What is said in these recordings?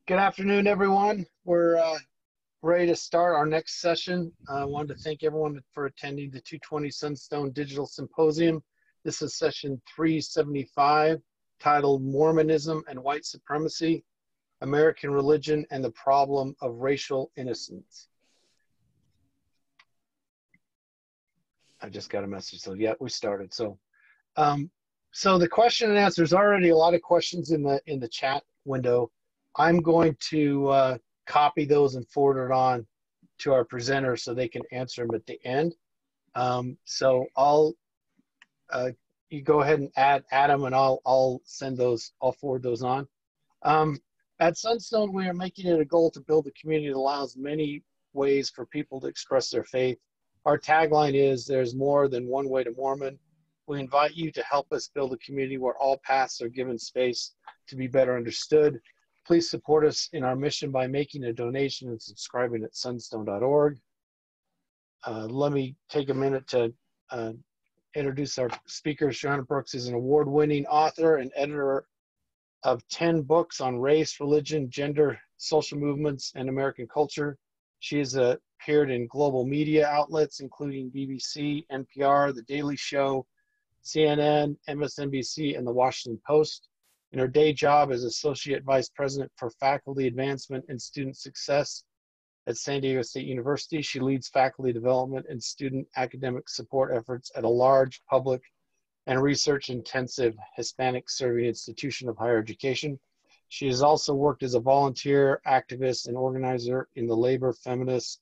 Good afternoon, everyone. We're ready to start our next session. I wanted to thank everyone for attending the 220 Sunstone Digital Symposium. This is session 375, titled Mormonism and White Supremacy, American Religion and the Problem of Racial Innocence. I just got a message, so yeah, we started. So the question and answer, there's already a lot of questions in the chat window. I'm going to copy those and forward it on to our presenters so they can answer them at the end. So you go ahead and add them, and I'll send those. I'll forward those on. At Sunstone, we are making it a goal to build a community that allows many ways for people to express their faith. Our tagline is, "There's more than one way to Mormon." We invite you to help us build a community where all paths are given space to be better understood. Please support us in our mission by making a donation and subscribing at sunstone.org. Let me take a minute to introduce our speakers. Shauna Brooks is an award-winning author and editor of 10 books on race, religion, gender, social movements, and American culture. She has appeared in global media outlets, including BBC, NPR, The Daily Show, CNN, MSNBC, and The Washington Post. In her day job as Associate Vice President for Faculty Advancement and Student Success at San Diego State University, she leads faculty development and student academic support efforts at a large public and research-intensive Hispanic-serving institution of higher education. She has also worked as a volunteer, activist, and organizer in the labor, feminist,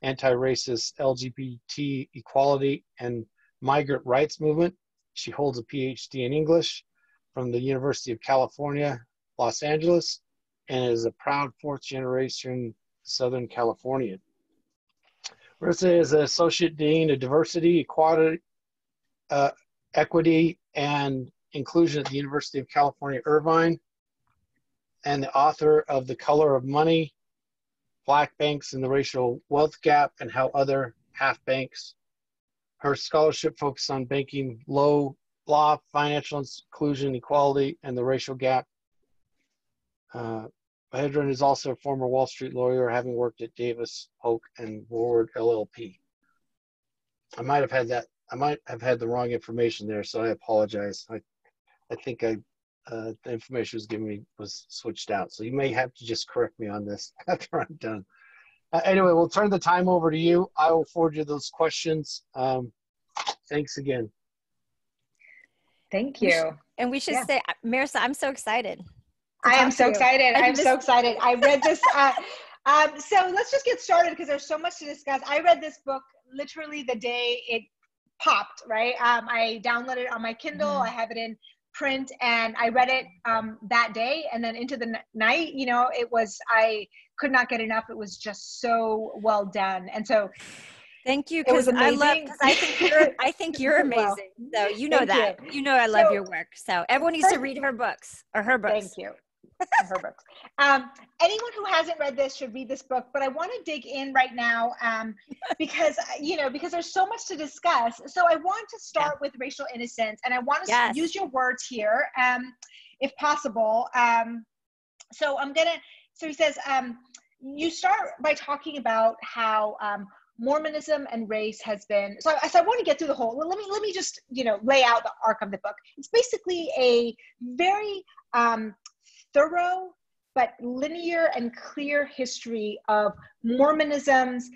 anti-racist, LGBT equality, and migrant rights movement. She holds a PhD in English from the University of California, Los Angeles, and is a proud fourth-generation Southern Californian. Marissa is an Associate Dean of Diversity, Equity, and Inclusion at the University of California, Irvine, and the author of The Color of Money, Black Banks and the Racial Wealth Gap, and How Other Half Banks. Her scholarship focuses on banking, law, financial inclusion, equality, and the racial gap. Hedren is also a former Wall Street lawyer, having worked at Davis, Polk, and Ward LLP. I might have had the wrong information there, so I apologize. I think the information was given me was switched out, so you may have to just correct me on this after I'm done. Anyway, we'll turn the time over to you. I will forward you those questions. Thanks again. Thank you. And we should say, Marissa, I'm so excited. I am so excited. I'm so excited. I read this. So let's just get started because there's so much to discuss. I read this book literally the day it popped, right? I downloaded it on my Kindle. I have it in print, and I read it that day, and then into the night, I could not get enough. It was just so well done. And so thank you, because I think you're amazing. So you know that. You know I love your work. So everyone needs to read her books or her books. Thank you. Her books. Anyone who hasn't read this should read this book, but I want to dig in right now because there's so much to discuss. So I want to start with racial innocence, and I want to use your words here, if possible. So he says, you start by talking about how Mormonism and race has been, so I want to get through the whole, let me just, lay out the arc of the book. It's basically a very thorough but linear and clear history of Mormonism's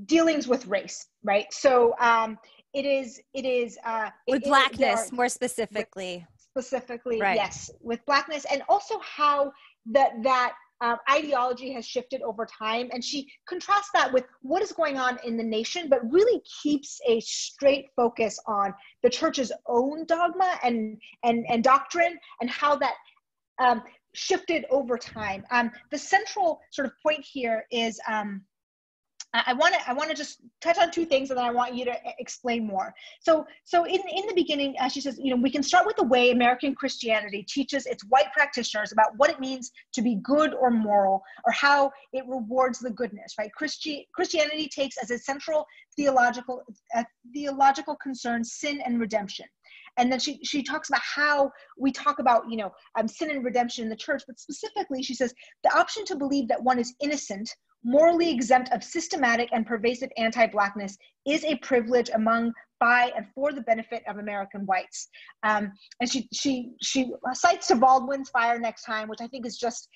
dealings with race, right? So it is with blackness, more specifically. Right. Yes, with blackness, and also how that ideology has shifted over time, and she contrasts that with what is going on in the nation, but really keeps a straight focus on the church's own dogma and doctrine, and how that shifted over time. The central sort of point here is I want to just touch on two things, and then I want you to explain more. So in the beginning, she says, we can start with the way American Christianity teaches its white practitioners about what it means to be good or moral, or how it rewards the goodness, right? Christianity takes as a central theological concern sin and redemption. And then she talks about how we talk about, sin and redemption in the church, but specifically she says, the option to believe that one is innocent, morally exempt of systematic and pervasive anti-Blackness is a privilege among, by, and for the benefit of American whites. And she cites to Baldwin's Fire Next Time, which I think is just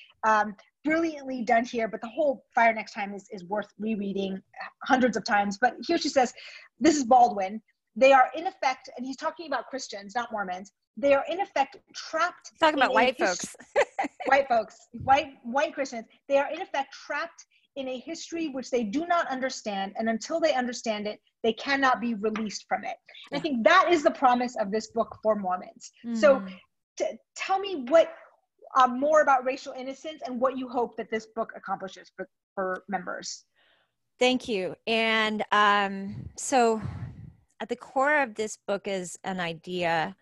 brilliantly done here, but the whole Fire Next Time is worth rereading hundreds of times. But here she says, this is Baldwin, they are in effect, and he's talking about Christians, not Mormons, they are in effect trapped. Talking about white folks. White folks, white Christians, they are in effect trapped in a history which they do not understand, and until they understand it, they cannot be released from it. And I think that is the promise of this book for Mormons. So tell me what more about racial innocence and what you hope that this book accomplishes for members. Thank you. And so at the core of this book is an idea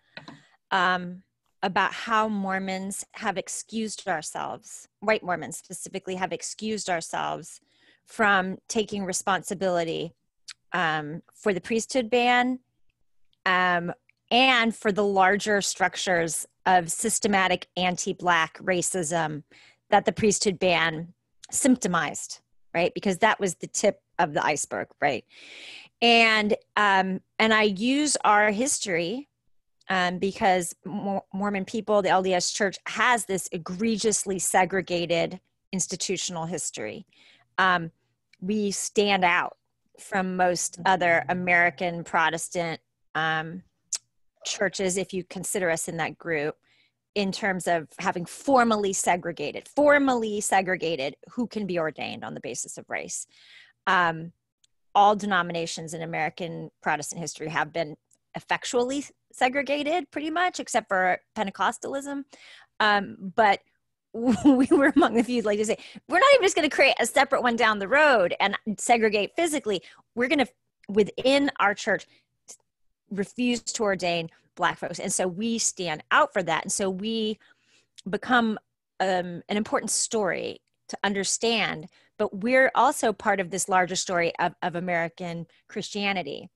about how Mormons have excused ourselves, white Mormons specifically, have excused ourselves from taking responsibility for the priesthood ban and for the larger structures of systematic anti-Black racism that the priesthood ban symptomized, right? Because that was the tip of the iceberg, right? And I use our history because Mormon people, the LDS Church, has this egregiously segregated institutional history. We stand out from most other American Protestant churches, if you consider us in that group, in terms of having formally segregated who can be ordained on the basis of race. All denominations in American Protestant history have been effectually segregated pretty much, except for Pentecostalism. But we were among the few, like to say, we're not even just going to create a separate one down the road and segregate physically. We're going to, within our church, refuse to ordain Black folks. And so we stand out for that. And so we become an important story to understand, but we're also part of this larger story of American Christianity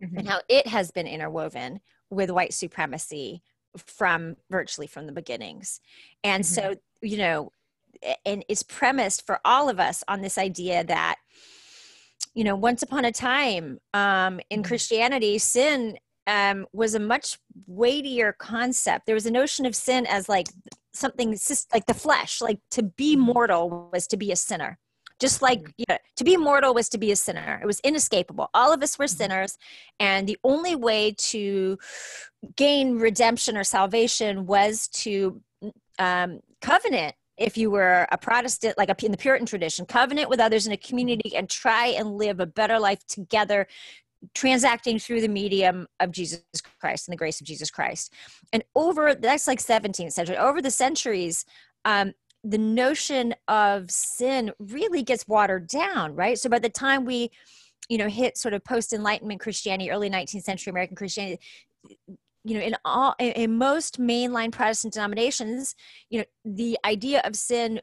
and how it has been interwoven with white supremacy virtually from the beginnings. And so, and it's premised for all of us on this idea that, once upon a time in Christianity, sin was a much weightier concept. There was a notion of sin as like something like the flesh, like to be mortal was to be a sinner. Just like, to be mortal was to be a sinner. It was inescapable. All of us were sinners. And the only way to gain redemption or salvation was to covenant, if you were a Protestant, like in the Puritan tradition, covenant with others in a community and try and live a better life together, transacting through the medium of Jesus Christ and the grace of Jesus Christ. And that's like 17th century, over the centuries, the notion of sin really gets watered down, right? So by the time we, hit sort of post-Enlightenment Christianity, early 19th century American Christianity, in most mainline Protestant denominations, the idea of sin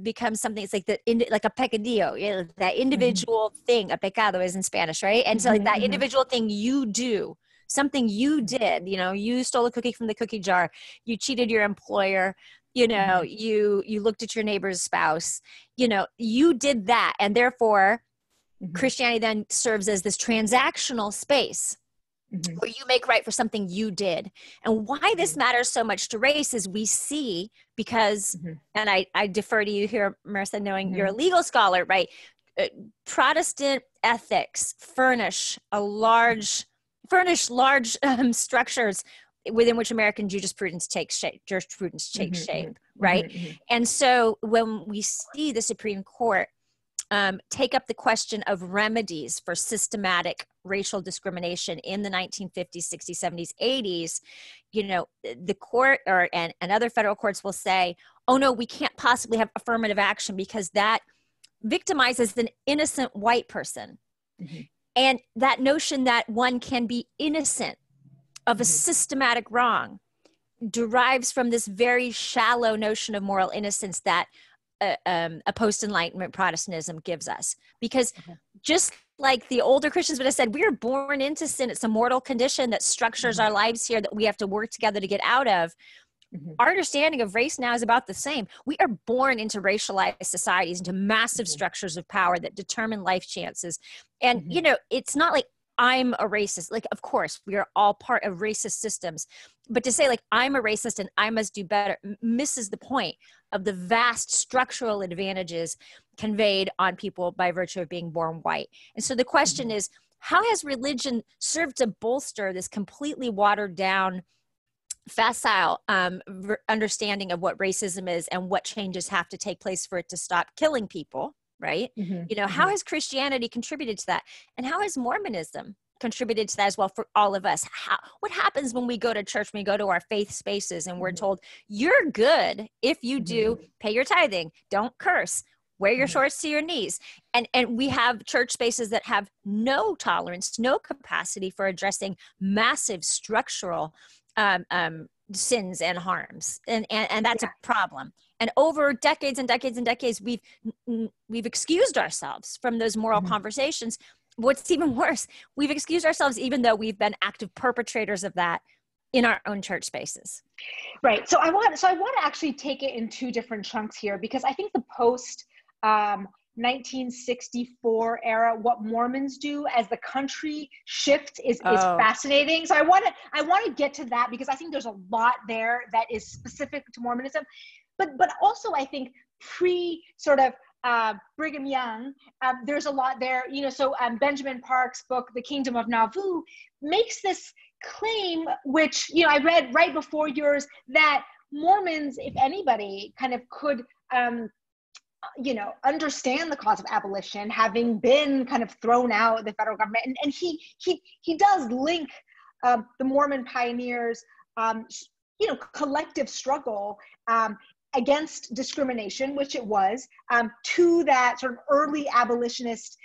becomes something. It's like like a pecadillo, that individual thing. A pecado is in Spanish, right? And so like that individual thing you do, something you did. You stole a cookie from the cookie jar. You cheated your employer. You looked at your neighbor's spouse. You did that, and therefore, Christianity then serves as this transactional space. Where you make right for something you did. And why this matters so much to race is we see, because, and I defer to you here, Marissa, knowing you're a legal scholar, right? Protestant ethics furnish large structures within which American jurisprudence takes shape, right? And so when we see the Supreme Court take up the question of remedies for systematic racial discrimination in the 1950s, 60s, 70s, 80s, the court and other federal courts will say, oh no, we can't possibly have affirmative action because that victimizes an innocent white person. And that notion that one can be innocent of a systematic wrong derives from this very shallow notion of moral innocence that a post-Enlightenment Protestantism gives us. Because just like the older Christians would have said, we are born into sin. It's a mortal condition that structures our lives here that we have to work together to get out of. Our understanding of race now is about the same. We are born into racialized societies, into massive structures of power that determine life chances. And, you know, it's not like I'm a racist. Like, of course, we are all part of racist systems. But to say, like, I'm a racist and I must do better misses the point of the vast structural advantages conveyed on people by virtue of being born white. And so the question is, how has religion served to bolster this completely watered down, facile understanding of what racism is and what changes have to take place for it to stop killing people, right? You know, how has Christianity contributed to that? And how has Mormonism contributed to that as well for all of us? What happens when we go to church, when we go to our faith spaces and we're told, you're good if you do pay your tithing, don't curse, wear your shorts to your knees. And we have church spaces that have no tolerance, no capacity for addressing massive structural sins and harms. And that's a problem. And over decades and decades and decades, we've excused ourselves from those moral conversations. What's even worse, we've excused ourselves even though we've been active perpetrators of that in our own church spaces. Right. So I want to actually take it in two different chunks here, because I think the post 1964 era, what Mormons do as the country shifts is fascinating. So I want to get to that, because I think there's a lot there that is specific to Mormonism, but also I think pre sort of Brigham Young, there's a lot there, you know. So Benjamin Park's book, The Kingdom of Nauvoo, makes this claim, which, you know, I read right before yours, that Mormons, if anybody, kind of could you know, understand the cause of abolition, having been kind of thrown out of the federal government. And he does link the Mormon pioneers, you know, collective struggle against discrimination, which it was, to that sort of early abolitionist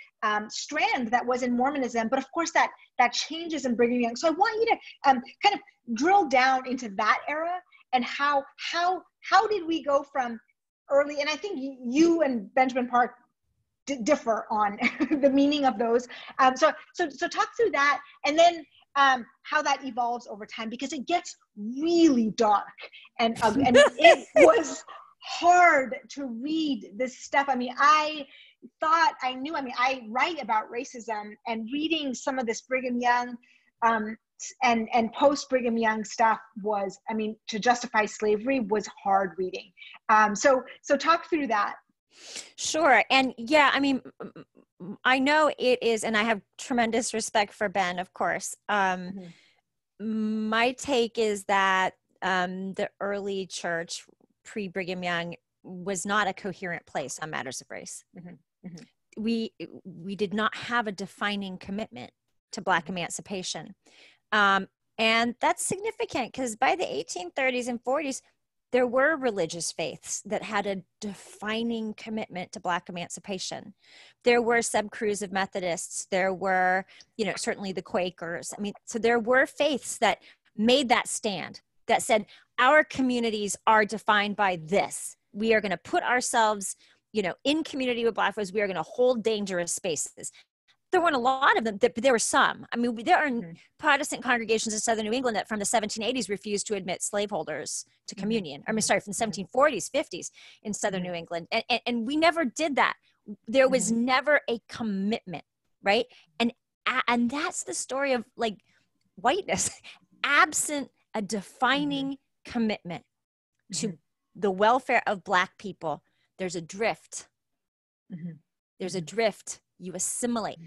strand that was in Mormonism. But of course that changes in Brigham Young. So I want you to kind of drill down into that era and how did we go from early, and I think you and Benjamin Park differ on the meaning of those. So talk through that, and then how that evolves over time, because it gets really dark and ugly. And it was hard to read this stuff. I mean, I thought I knew. I mean, I write about racism, and reading some of this Brigham Young and post Brigham Young stuff was, I mean, to justify slavery was hard reading. So talk through that. Sure. And yeah, I mean, I know it is, and I have tremendous respect for Ben, of course. My take is that the early church pre-Brigham Young was not a coherent place on matters of race. We did not have a defining commitment to Black emancipation. And that's significant because by the 1830s and 40s, there were religious faiths that had a defining commitment to Black emancipation. There were subcrews of Methodists. There were, you know, certainly the Quakers. I mean, so there were faiths that made that stand, that said, our communities are defined by this. We are going to put ourselves, you know, in community with Black folks. We are going to hold dangerous spaces. There weren't a lot of them, but there were some. I mean, there are Protestant congregations in Southern New England that from the 1780s refused to admit slaveholders to communion. I mean, sorry, from the 1740s, 50s in Southern New England. And we never did that. There was never a commitment, right? And that's the story of like whiteness, absent a defining commitment to the welfare of Black people. There's a drift. There's a drift. You assimilate.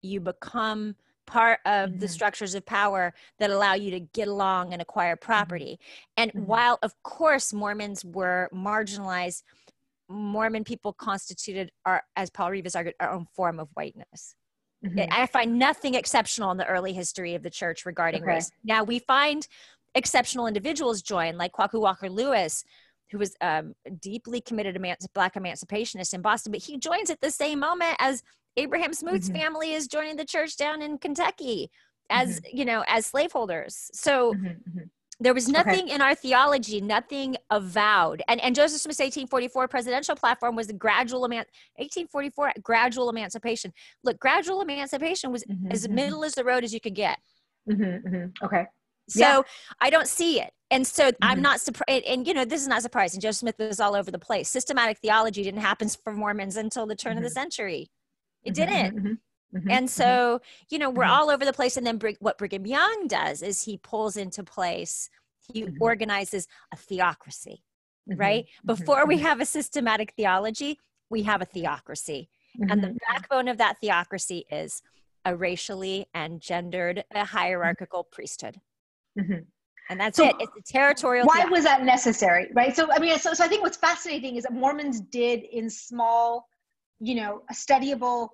You become part of the structures of power that allow you to get along and acquire property. And while, of course, Mormons were marginalized, Mormon people constituted, as Paul Rivas argued, our own form of whiteness. I find nothing exceptional in the early history of the church regarding race. Now, we find exceptional individuals join, like Kwaku Walker Lewis, who was deeply committed Black emancipationist in Boston, but he joins at the same moment as Abraham Smoot's family is joining the church down in Kentucky as, you know, as slaveholders. So there was nothing in our theology, nothing avowed. And Joseph Smith's 1844 presidential platform was the gradual 1844 gradual emancipation. Look, gradual emancipation was as middle as the road as you could get. Okay. So I don't see it. And so I'm not surprised. And, you know, this is not surprising. Joseph Smith was all over the place. Systematic theology didn't happen for Mormons until the turn of the century. It didn't. And so, you know, we're all over the place. And then what Brigham Young does is he pulls into place, he organizes a theocracy, right? Before we have a systematic theology, we have a theocracy. And the backbone of that theocracy is a racially and gendered, a hierarchical priesthood. And that's it. It's the territorial. Why was that necessary, right? So, I mean, so I think what's fascinating is that Mormons did in small, you know, a studyable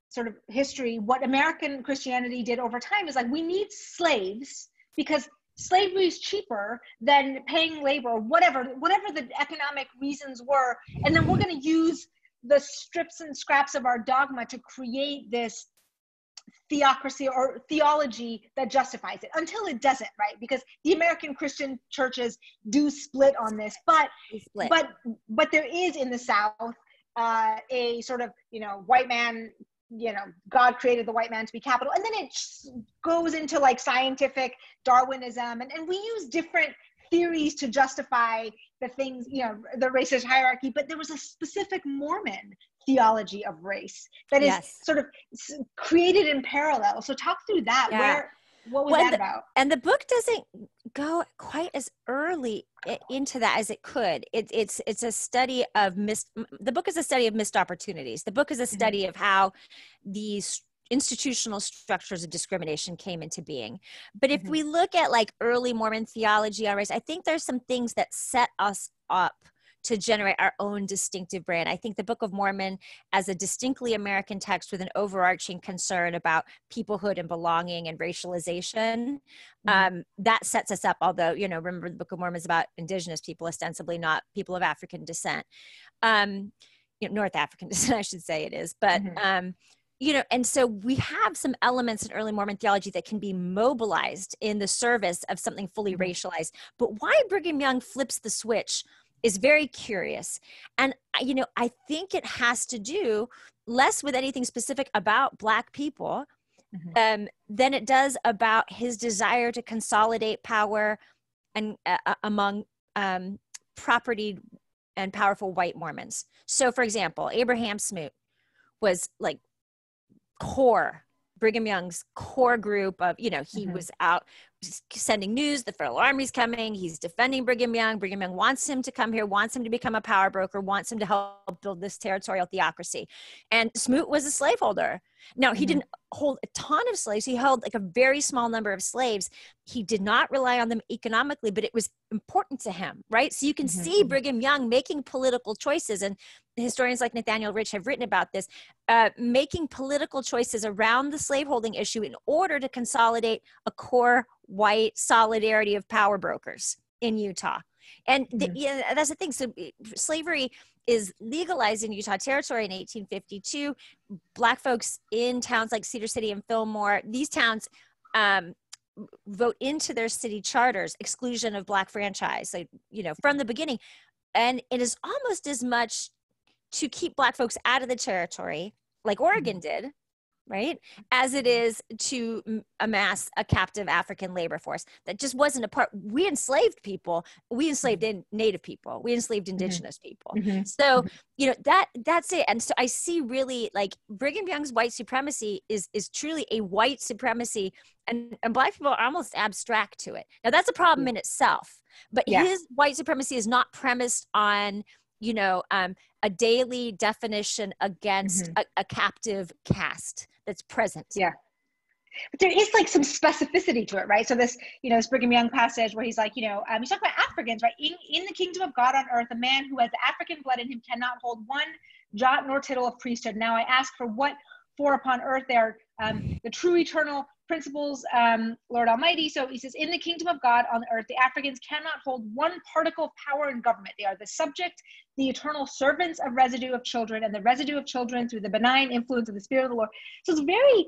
sort of history, what American Christianity did over time is like, we need slaves because slavery is cheaper than paying labor, whatever the economic reasons were. And then we're going to use the strips and scraps of our dogma to create this theocracy or theology that justifies it, until it doesn't, right? Because the American Christian churches do split on this, but there is in the South a sort of, you know, white man, you know, God created the white man to be capital, and then it goes into like scientific Darwinism, and we use different theories to justify the things, you know, the racist hierarchy, but there was a specific Mormon theology of race that is sort of created in parallel. So talk through that. What was that about? And the book doesn't go quite as early into that as it could. It's a study of the book is a study of missed opportunities. The book is a study of how these institutional structures of discrimination came into being. But if we look at like early Mormon theology on race, I think there's some things that set us up to generate our own distinctive brand. I think the Book of Mormon as a distinctly American text with an overarching concern about peoplehood and belonging and racialization, that sets us up. Although, you know, remember the Book of Mormon is about indigenous people, ostensibly not people of African descent, you know, North African descent, I should say it is. But, you know, and so we have some elements in early Mormon theology that can be mobilized in the service of something fully racialized. But why Brigham Young flips the switch is very curious. And, you know, I think it has to do less with anything specific about Black people than it does about his desire to consolidate power and among property and powerful white Mormons. So, for example, Abraham Smoot was like Brigham Young's core group of, you know, he was out sending news, the Federal Army's coming, he's defending Brigham Young. Brigham Young wants him to come here, wants him to become a power broker, wants him to help build this territorial theocracy. And Smoot was a slaveholder. Now, he didn't hold a ton of slaves. He held like a very small number of slaves. He did not rely on them economically, but it was important to him, right? So you can see Brigham Young making political choices, and historians like Nathaniel Rich have written about this, making political choices around the slaveholding issue in order to consolidate a core white solidarity of power brokers in Utah. And yeah, that's the thing. So slavery is legalized in Utah Territory in 1852. Black folks in towns like Cedar City and Fillmore, these towns vote into their city charters exclusion of Black franchise, so, you know, from the beginning. And it is almost as much to keep Black folks out of the territory, like Oregon did, right, as it is to amass a captive African labor force that just wasn't a part. We enslaved people. We enslaved Native people. We enslaved indigenous people. So, you know, that's it. And so I see really like Brigham Young's white supremacy is truly a white supremacy, and Black people are almost abstract to it. Now that's a problem in itself, but his white supremacy is not premised on, you know, a daily definition against a captive caste that's present. Yeah. But there is like some specificity to it, right? So this, you know, this Brigham Young passage where he's like, you know, he's talking about Africans, right? In the kingdom of God on earth, a man who has African blood in him cannot hold one jot nor tittle of priesthood. Now I ask for upon earth they are the true eternal principles, Lord Almighty. So he says, in the kingdom of God on earth, the Africans cannot hold one particle of power in government. They are the subject, the eternal servants of residue of children, and the residue of children through the benign influence of the Spirit of the Lord. So it's very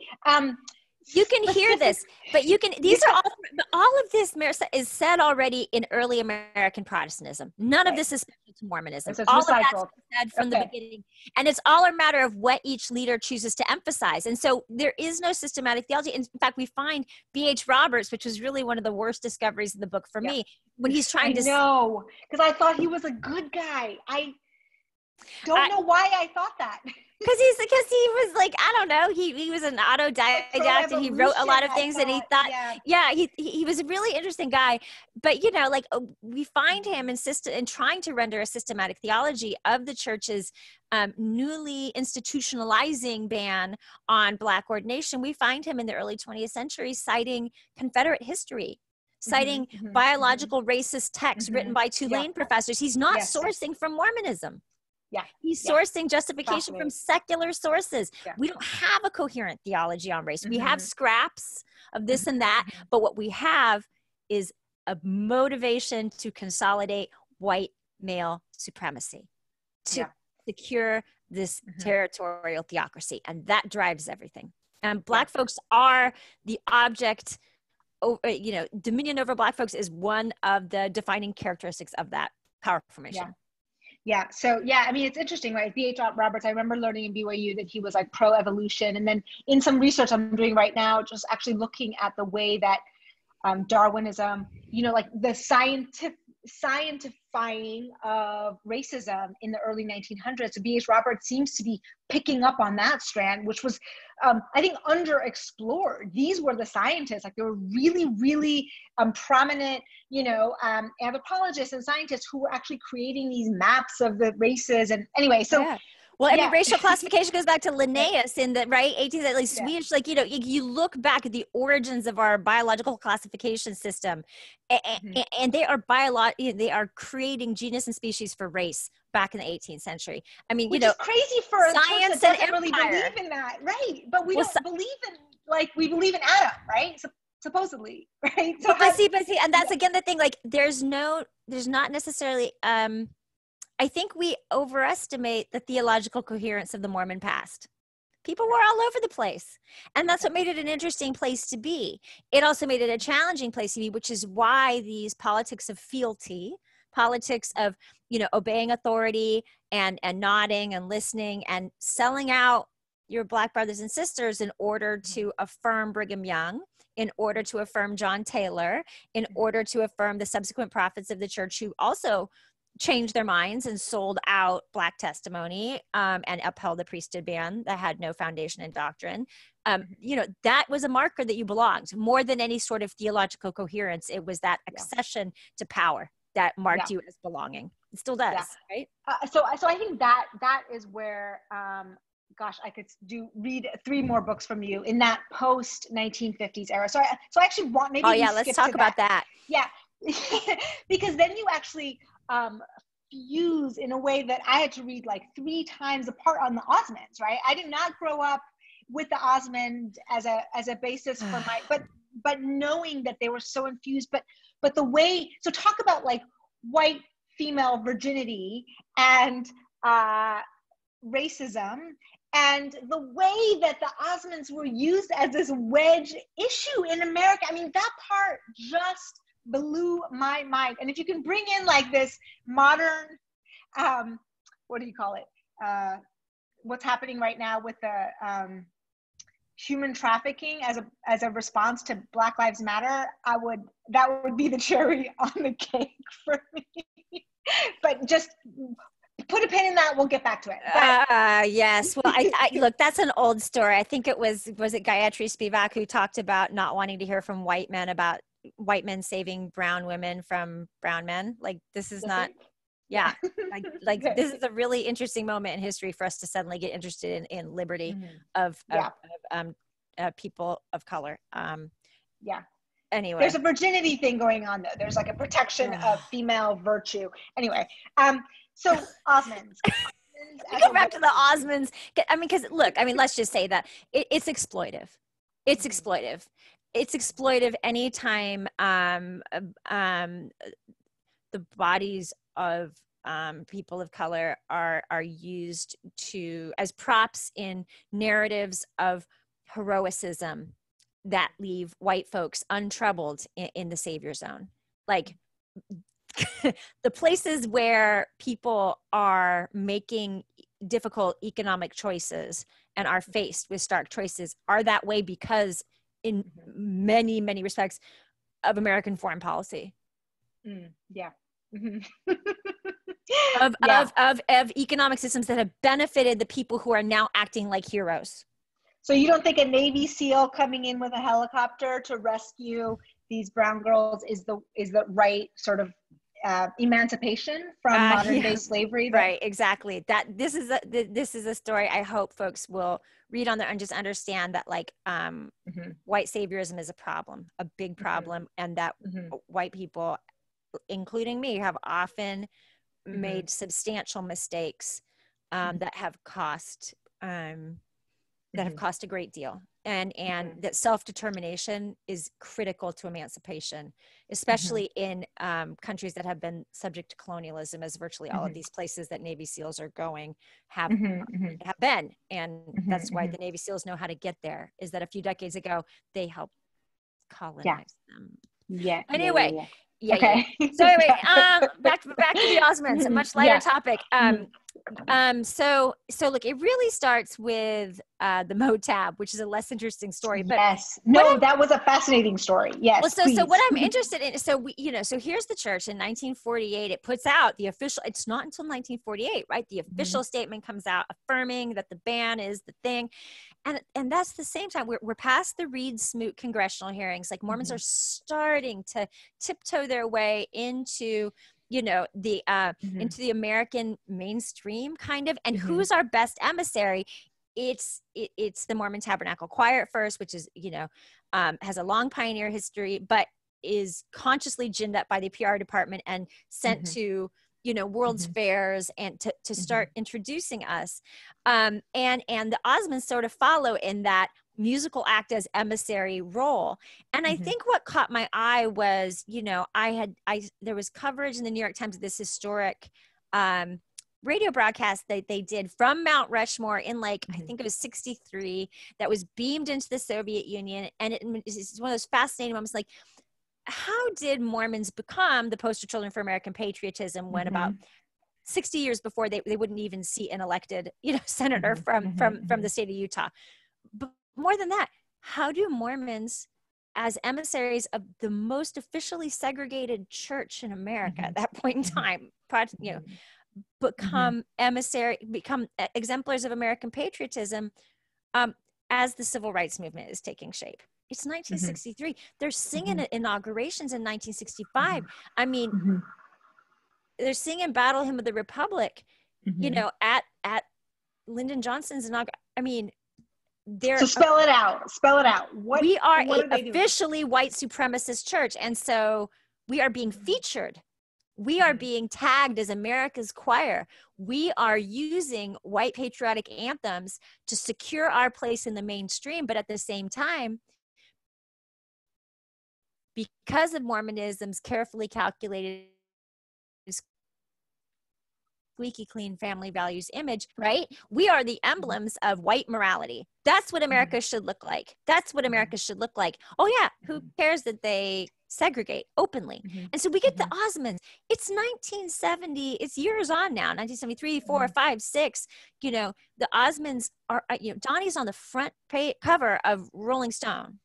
you can hear this, but you can, these are all of this Marissa, is said already in early American Protestantism. None of this is special to Mormonism. It's all recycled. of that's said from the beginning. And it's all a matter of what each leader chooses to emphasize. And so there is no systematic theology. In fact, we find B.H. Roberts, which was really one of the worst discoveries in the book for me, when he's trying to— know, because I thought he was a good guy. I don't know why I thought that. Because he was like, I don't know, he was an autodidact and he wrote a lot of things and he thought, he was a really interesting guy. But, you know, like we find him in trying to render a systematic theology of the church's newly institutionalizing ban on Black ordination. We find him in the early 20th century citing Confederate history, citing biological racist texts written by Tulane professors. He's not sourcing from Mormonism. He's sourcing justification from secular sources. We don't have a coherent theology on race. We have scraps of this and that, but what we have is a motivation to consolidate white male supremacy, to secure this territorial theocracy, and that drives everything. And Black folks are the object. You know, dominion over Black folks is one of the defining characteristics of that power formation. Yeah. So, I mean, it's interesting, right? B.H. Roberts, I remember learning in BYU that he was like pro-evolution. And then in some research I'm doing right now, just actually looking at the way that Darwinism, you know, like the scientifying of racism in the early 1900s. So B.H. Roberts seems to be picking up on that strand, which was, I think, underexplored. These were the scientists, like they were really, really prominent, you know, anthropologists and scientists who were actually creating these maps of the races. And anyway, so Well, I mean, racial classification goes back to Linnaeus in the 18th, like Swedish, like, you know, you look back at the origins of our biological classification system, and they are they are creating genus and species for race back in the 18th century. I mean, which you know, is crazy for a science that doesn't and really believe in that, right? But we don't believe in, like, we believe in Adam, right? Supposedly, right? So but see, and that's again the thing. Like, there's not necessarily. I think we overestimate the theological coherence of the Mormon past. People were all over the place. And that's what made it an interesting place to be. It also made it a challenging place to be, which is why these politics of fealty, politics of, you know, obeying authority and nodding and listening and selling out your Black brothers and sisters in order to affirm Brigham Young, in order to affirm John Taylor, in order to affirm the subsequent prophets of the church who also changed their minds and sold out Black testimony and upheld the priesthood ban that had no foundation in doctrine. You know, that was a marker that you belonged more than any sort of theological coherence. It was that accession to power that marked you as belonging. It still does, right? So I think that is where, gosh, I could read 3 more books from you in that post 1950s era. So I actually want maybe. Oh yeah, let's talk about that. Yeah, because then you actually fuse in a way that I had to read like 3 times apart on the Osmonds, right? I did not grow up with the Osmond as a basis for my, but knowing that they were so infused, but the way, so talk about like white female virginity and racism, and the way that the Osmonds were used as this wedge issue in America. I mean, that part just blew my mind. And if you can bring in like this modern, what do you call it? What's happening right now with the human trafficking as a response to Black Lives Matter, that would be the cherry on the cake for me. But just put a pin in that. We'll get back to it. Yes. Well, I look, that's an old story. I think it was it Gayatri Spivak who talked about not wanting to hear from white men about white men saving brown women from brown men. Like, this is not, like this is a really interesting moment in history for us to suddenly get interested in liberty of people of color. Anyway, there's a virginity thing going on though. There's like a protection of female virtue. Anyway, so Osmonds. Go back to the Osmonds. I mean, because look, I mean, let's just say that it's exploitive. It's exploitive. It's exploitive anytime the bodies of people of color are used as props in narratives of heroicism that leave white folks untroubled in the savior zone. Like the places where people are making difficult economic choices and are faced with stark choices are that way because in many, many respects of American foreign policy. Yeah. Of economic systems that have benefited the people who are now acting like heroes. So you don't think a Navy SEAL coming in with a helicopter to rescue these brown girls is the right sort of emancipation from modern day slavery? Right, exactly. That this is a story I hope folks will read on there and just understand that like white saviorism is a problem, a big problem, and that white people, including me, have often made substantial mistakes that have cost a great deal, and that self-determination is critical to emancipation, especially in countries that have been subject to colonialism, as virtually all of these places that Navy SEALs are going have been, and that's why the Navy SEALs know how to get there, is that a few decades ago they helped colonize them. Anyway. Okay. So anyway, back to the Osmonds, a much lighter topic. So look, it really starts with the Motab, which is a less interesting story. But yes, no, that was a fascinating story. Yes. Well, so what I'm interested in, so here's the church in 1948. It puts out the official. It's not until 1948, right? The official statement comes out affirming that the ban is the thing, and that's the same time we're past the Reed-Smoot congressional hearings. Like Mormons are starting to tiptoe their way into into the American mainstream kind of, and who's our best emissary? It's the Mormon Tabernacle Choir at first, which is has a long pioneer history, but is consciously ginned up by the PR department and sent to World's Fairs and to start introducing us, and the Osmonds sort of follow in that musical act as emissary role. And I think what caught my eye was, there was coverage in the New York Times of this historic radio broadcast that they did from Mount Rushmore in I think it was 1963, that was beamed into the Soviet Union. And it's one of those fascinating moments, like, how did Mormons become the poster children for American patriotism when about 60 years before they wouldn't even see an elected, senator from the state of Utah? But more than that, how do Mormons, as emissaries of the most officially segregated church in America at that point in time, become exemplars of American patriotism as the civil rights movement is taking shape? It's 1963. They're singing at inaugurations in 1965. I mean, they're singing Battle Hymn of the Republic, at Lyndon Johnson's inauguration. I mean, so spell it out. We are an officially white supremacist church, and so we are being featured. We are being tagged as America's choir. We are using white patriotic anthems to secure our place in the mainstream, but at the same time, because of Mormonism's carefully calculated, squeaky clean family values image, right? We are the emblems of white morality. That's what America should look like. That's what America should look like. Oh yeah, who cares that they segregate openly? And so we get the Osmonds. It's 1970. It's years on now. 1973, 4, 5, 6. The Osmonds are. Donnie's on the front cover of Rolling Stone.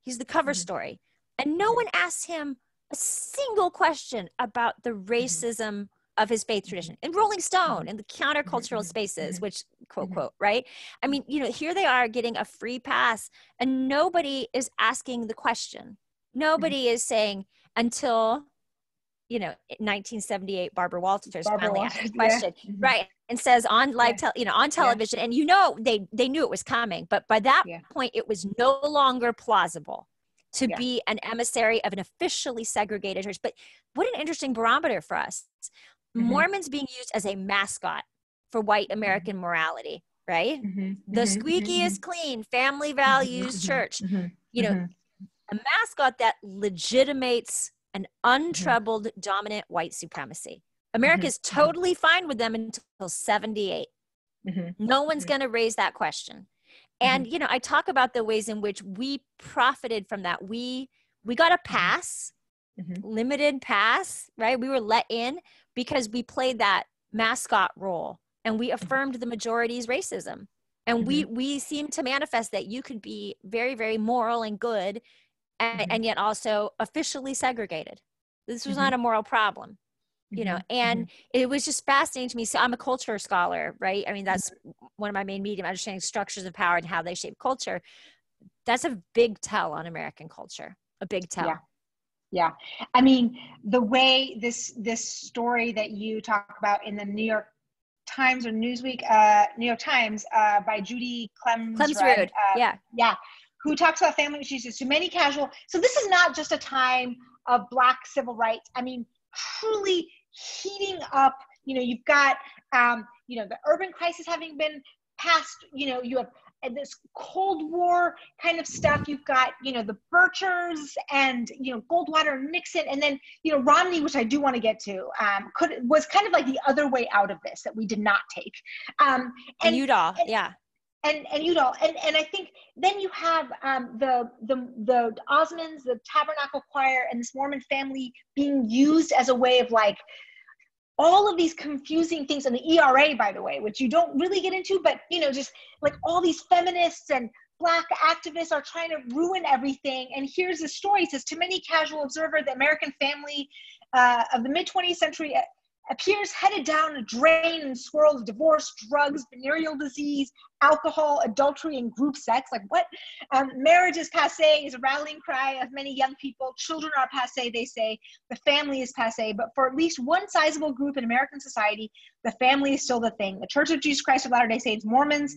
He's the cover story, and no one asks him a single question about the racism of his faith tradition. In Rolling Stone and the countercultural spaces, which quote, right? I mean, here they are getting a free pass, and nobody is asking the question. Nobody is saying, until 1978, Barbara Walters finally asked the question, right? And says on live, on television, and they knew it was coming, but by that point, it was no longer plausible to be an emissary of an officially segregated church. But what an interesting barometer for us. Mormons being used as a mascot for white American morality. right? The squeakiest clean, family values church. You know, a mascot that legitimates an untroubled dominant white supremacy. America is totally fine with them until 78. No one's going to raise that question. And, you know, I talk about the ways in which we profited from that. We got a pass, limited pass, right? We were let in because we played that mascot role and we affirmed the majority's racism. And we seem to manifest that you could be very, very moral and good and yet also officially segregated. This was not a moral problem. You know, and it was just fascinating to me. So I'm a culture scholar, right? I mean, that's one of my main medium, understanding structures of power and how they shape culture. That's a big tell on American culture, a big tell. Yeah. I mean, the way this story that you talk about in the New York Times or Newsweek, New York Times, by Judy Clemsrud. Who talks about family issues to many casual. So this is not just a time of Black civil rights. I mean, truly heating up. You know, you've got, you know, the urban crisis having been passed. You know, you have this Cold War kind of stuff. You've got, you know, the Birchers and, you know, Goldwater and Nixon. And then, you know, Romney, which I do want to get to, was kind of like the other way out of this that we did not take. And Udall, And Udall, and I think then you have the Osmonds, the Tabernacle Choir, and this Mormon family being used as a way of like all of these confusing things, and the ERA, by the way, which you don't really get into, but you know, just like all these feminists and Black activists are trying to ruin everything. And here's the story: it says, to many casual observer, the American family of the mid-20th century appears headed down a drain and swirl of divorce, drugs, venereal disease, alcohol, adultery, and group sex. Like what? Marriage is passé is a rallying cry of many young people. Children are passé, they say. The family is passé. But for at least one sizable group in American society, the family is still the thing. The Church of Jesus Christ of Latter-day Saints, Mormons,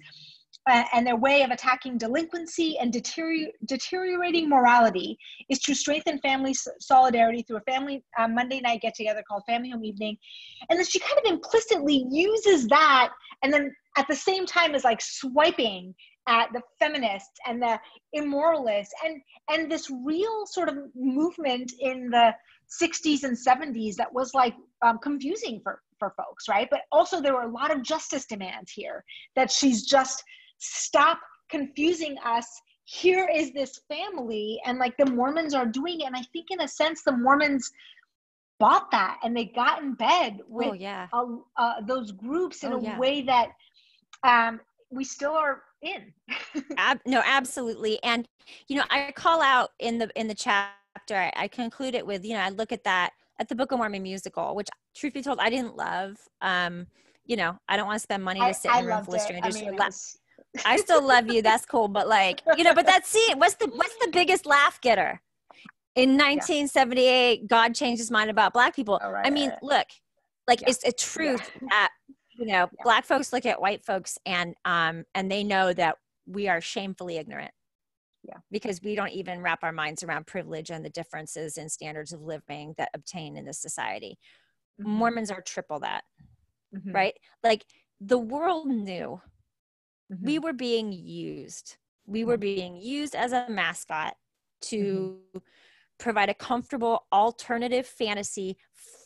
and their way of attacking delinquency and deteriorating morality is to strengthen family solidarity through a family Monday night get-together called Family Home Evening. And then she kind of implicitly uses that, and then at the same time is like swiping at the feminists and the immoralists and this real sort of movement in the 60s and 70s that was like confusing for folks, right? But also there were a lot of justice demands here, that she's just stop confusing us. Here is this family, and like the Mormons are doing it. And I think in a sense, the Mormons bought that and they got in bed with those groups in a way that we still are in. No, absolutely. And, you know, I call out in the chapter, I conclude it with, you know, I look at that, at the Book of Mormon musical, which truth be told, I didn't love. You know, I don't want to spend money to sit in a room full of strangers. I mean, I still love you. That's cool. But like, you know, but that scene, what's the biggest laugh getter? In 1978, God changed his mind about Black people. Oh, right, I mean, look, like it's a truth that, you know, Black folks look at white folks and they know that we are shamefully ignorant. Yeah. Because we don't even wrap our minds around privilege and the differences in standards of living that obtain in this society. Mormons are triple that, right? Like the world knew we were being used. We were being used as a mascot to provide a comfortable alternative fantasy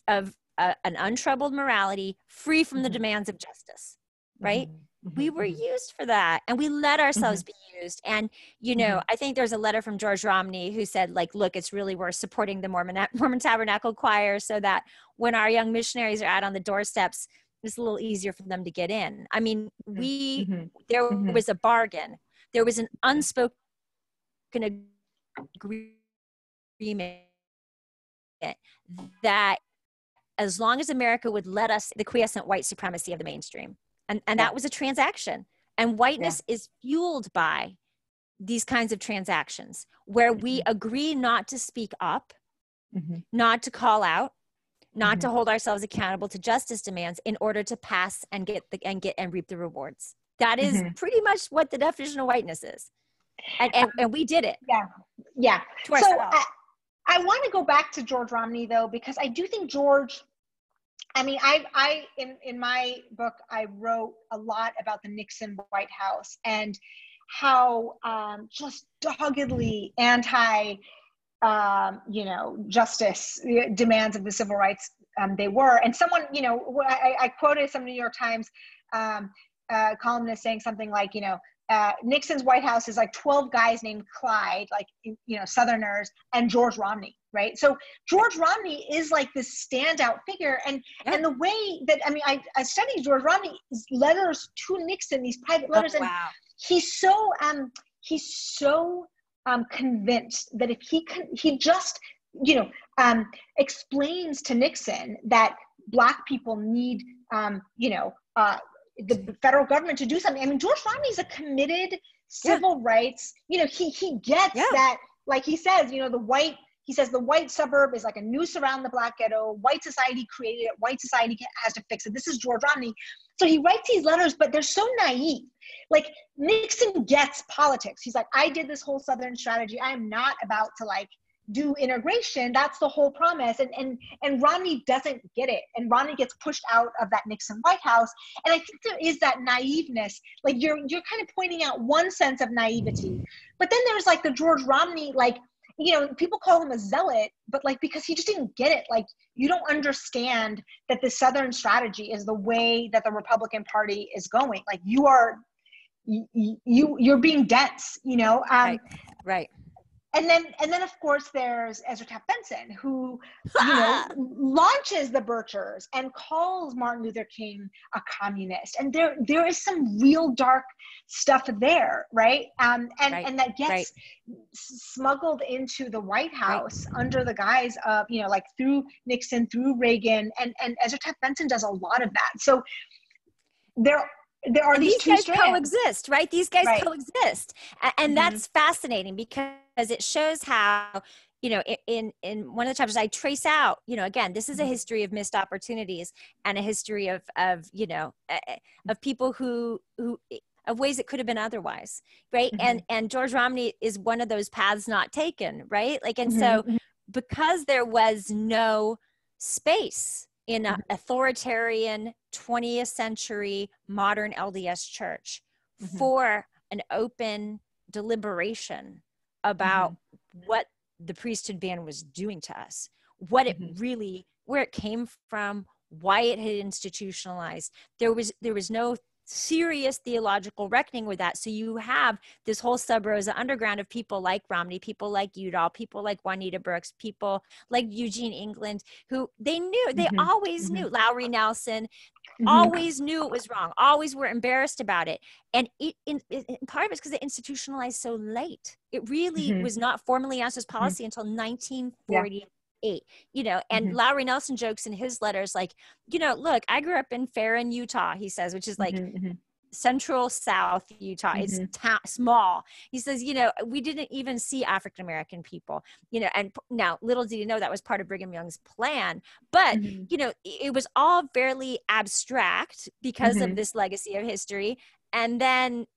of an untroubled morality free from the demands of justice, right? We were used for that, and we let ourselves be used. And, you know, I think there's a letter from George Romney who said, like, look, it's really worth supporting the Mormon Tabernacle Choir so that when our young missionaries are out on the doorsteps, it's a little easier for them to get in. I mean, there was a bargain. There was an unspoken agreement that as long as America would let us, the quiescent white supremacy of the mainstream. And that was a transaction. And whiteness is fueled by these kinds of transactions where we agree not to speak up, not to call out, not to hold ourselves accountable to justice demands in order to pass and reap the rewards. That is pretty much what the definition of whiteness is. And we did it. Yeah. So I want to go back to George Romney though, because I do think George I mean, in my book, I wrote a lot about the Nixon White House and how just doggedly anti, justice demands of the civil rights they were. And someone, I quoted some New York Times columnist saying something like, Nixon's White House is like 12 guys named Clyde, like, Southerners, and George Romney, right? So George Romney is like this standout figure. And the way that, I mean, I studied George Romney's letters to Nixon, these private letters, and he's so convinced that if he just, explains to Nixon that Black people need, the federal government to do something. I mean, George Romney's a committed civil rights, he gets that, like he says, the white suburb is like a noose around the Black ghetto. White society created it. White society has to fix it. This is George Romney. So he writes these letters, but they're so naive. Like, Nixon gets politics. He's like, I did this whole Southern strategy. I am not about to do integration. That's the whole promise. And Romney doesn't get it. And Romney gets pushed out of that Nixon White House. And I think there is that naiveness. Like, you're kind of pointing out one sense of naivety. But then there's like the George Romney, people call him a zealot, but because he just didn't get it. Like, you don't understand that the Southern strategy is the way that the Republican Party is going. Like, you're being dense, Right. And then of course there's Ezra Taft Benson, who launches the Birchers and calls Martin Luther King a communist. And there is some real dark stuff there, right? And that gets smuggled into the White House under the guise of, through Nixon, through Reagan, and Ezra Taft Benson does a lot of that. So there are these two guys strands. Coexist, right? These guys coexist. And that's fascinating because it shows how, in one of the chapters I trace out, again, this is a history of missed opportunities and a history of people who of ways it could have been otherwise, right? And George Romney is one of those paths not taken, right? So because there was no space in an authoritarian 20th century modern LDS church for an open deliberation about what the priesthood ban was doing to us, what it really, where it came from, why it had institutionalized. There was no serious theological reckoning with that. So you have this whole sub rosa underground of people like Romney, people like Udall, people like Juanita Brooks, people like Eugene England, who they always knew. Lowry Nelson always knew it was wrong, always were embarrassed about it. And part of it's because it institutionalized so late. It really was not formally announced as policy until 1948. And Lowry Nelson jokes in his letters, look, I grew up in Farron, Utah, he says, which is central South Utah. It's small. He says, we didn't even see African-American people, and now little did he know that was part of Brigham Young's plan, but, it was all fairly abstract because of this legacy of history. And then,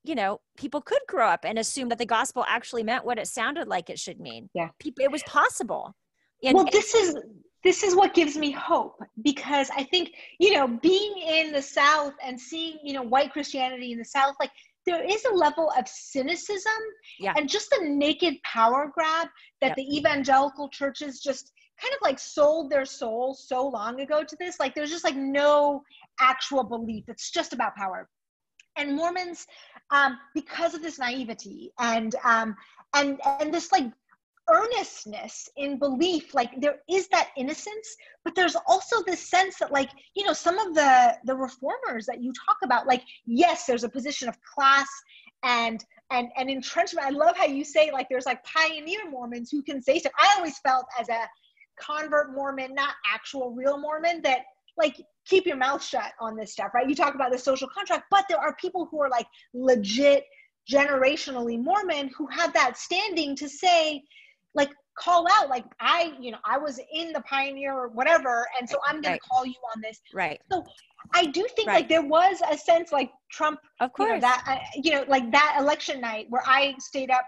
people could grow up and assume that the gospel actually meant what it sounded like it should mean. Yeah. It was possible. This is what gives me hope, because I think, being in the South and seeing, white Christianity in the South, there is a level of cynicism and just a naked power grab that the evangelical churches just kind of sold their soul so long ago to this. There's just no actual belief. It's just about power. And Mormons, because of this naivety and this earnestness in belief, there is that innocence, but there's also this sense that some of the reformers that you talk about, yes, there's a position of class and entrenchment. I love how you say there's pioneer Mormons who can say stuff. I always felt as a convert Mormon, not actual real Mormon, that keep your mouth shut on this stuff, right? You talk about the social contract, but there are people who are legit generationally Mormon who have that standing to say, call out, I was in the pioneer or whatever, and so I'm going to call you on this. Right. So I do think there was a sense Trump, of course, that election night where I stayed up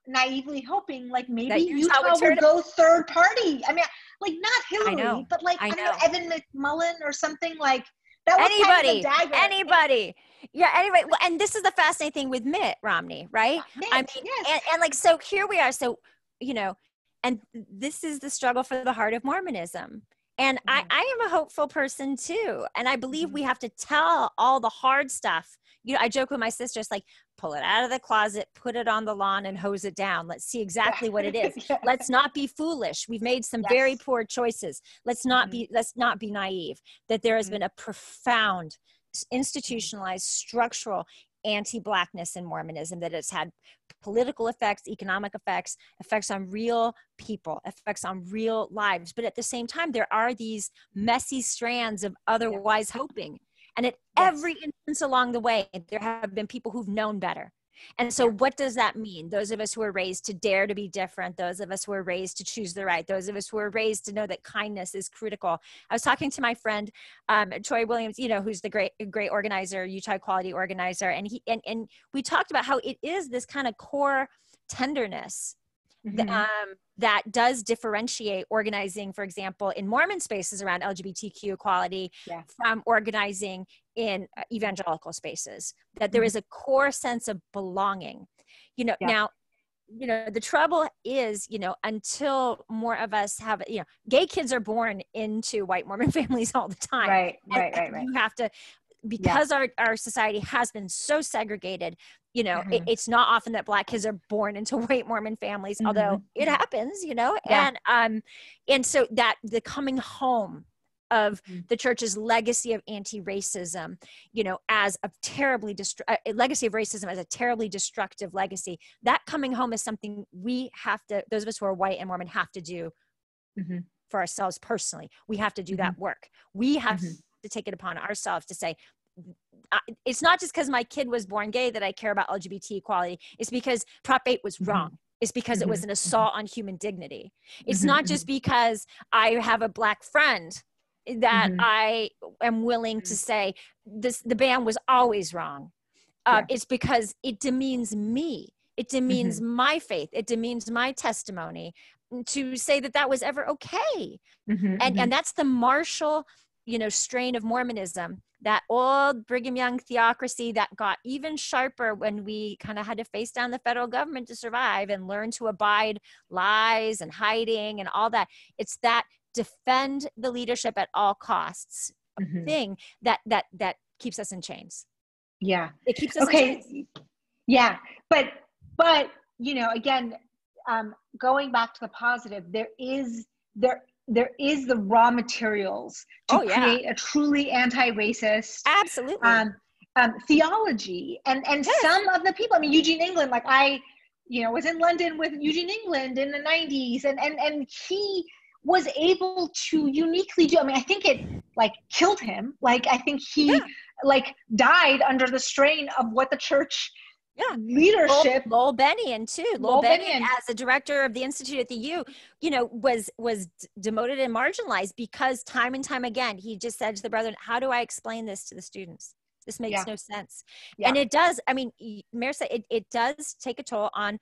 naively hoping maybe Utah would go third party. I mean, like not I Hillary, know. but like, I I don't know. know, Evan McMullen or something like that was kind of a dagger. Anybody. Yeah, anyway. Well, and this is the fascinating thing with Mitt Romney, right? Mitt, I mean, yes. and like, so here we are. So, you know, and this is the struggle for the heart of Mormonism. And I am a hopeful person too. And I believe we have to tell all the hard stuff. You know, I joke with my sister, it's like, pull it out of the closet, put it on the lawn and hose it down. Let's see exactly what it is. Yeah. Let's not be foolish. We've made some very poor choices. Let's not be naive that there has been a profound institutionalized structural anti-Blackness in Mormonism, that it's had political effects, economic effects, effects on real people, effects on real lives. But at the same time, there are these messy strands of otherwise hoping. And at every instance along the way, there have been people who've known better. And so what does that mean? Those of us who are raised to dare to be different, those of us who are raised to choose the right, those of us who are raised to know that kindness is critical. I was talking to my friend, Troy Williams, you know, who's the great organizer, Utah Equality organizer. And and we talked about how it is this kind of core tenderness that does differentiate organizing, for example, in Mormon spaces around LGBTQ equality from organizing in evangelical spaces, that there is a core sense of belonging. You know, now, you know, the trouble is, you know, until more of us have, you know, gay kids are born into white Mormon families all the time. Right. You have to, because our society has been so segregated, you know, it's not often that Black kids are born into white Mormon families, although it happens, you know, and so that the coming home of the church's legacy of anti-racism, you know, as a terribly legacy of racism as a terribly destructive legacy, that coming home is something we have to, those of us who are white and Mormon, have to do for ourselves personally. We have to do that work. We have to take it upon ourselves to say, it's not just because my kid was born gay that I care about LGBT equality. It's because Prop 8 was wrong. It's because it was an assault on human dignity. It's not just because I have a Black friend that I am willing to say the ban was always wrong. It's because it demeans me. It demeans my faith. It demeans my testimony to say that that was ever okay. And that's the martial, you know, strain of Mormonism, that old Brigham Young theocracy that got even sharper when we kind of had to face down the federal government to survive and learn to abide lies and hiding and all that. It's that defend the leadership at all costs thing that keeps us in chains. Yeah. It keeps us in chains. Yeah. But, you know, again, going back to the positive, there is the raw materials to create a truly anti-racist theology. And some of the people, I mean, Eugene England, like I, you know, was in London with Eugene England in the 90s, and he was able to uniquely do, I mean, I think it like killed him. Like, I think he like died under the strain of what the church leadership. Lowell Bennion too. Lowell Bennion, as the director of the Institute at the U, you know, was demoted and marginalized because time and time again, he just said to the brethren, how do I explain this to the students? This makes no sense. And it does, I mean, Mayor said it does take a toll on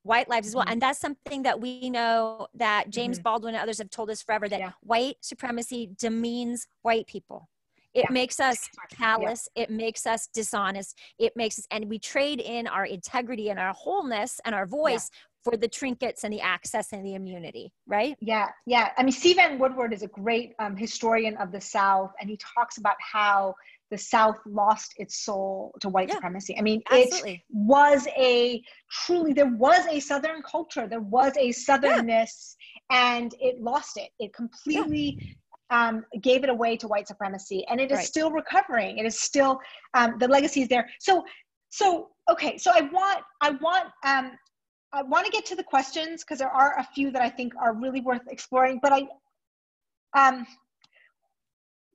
white lives as well. And that's something that we know that James Baldwin and others have told us forever, that white supremacy demeans white people. It makes us callous. It makes us dishonest. It makes us, and we trade in our integrity and our wholeness and our voice for the trinkets and the access and the immunity, right? Yeah. I mean, C. Van Woodward is a great historian of the South, and he talks about how the South lost its soul to white supremacy. I mean, it was there was a Southern culture, there was a Southernness, and it lost it. It completely gave it away to white supremacy, and it is still recovering. It is still, the legacy is there. So okay. So I want to get to the questions, because there are a few that I think are really worth exploring, but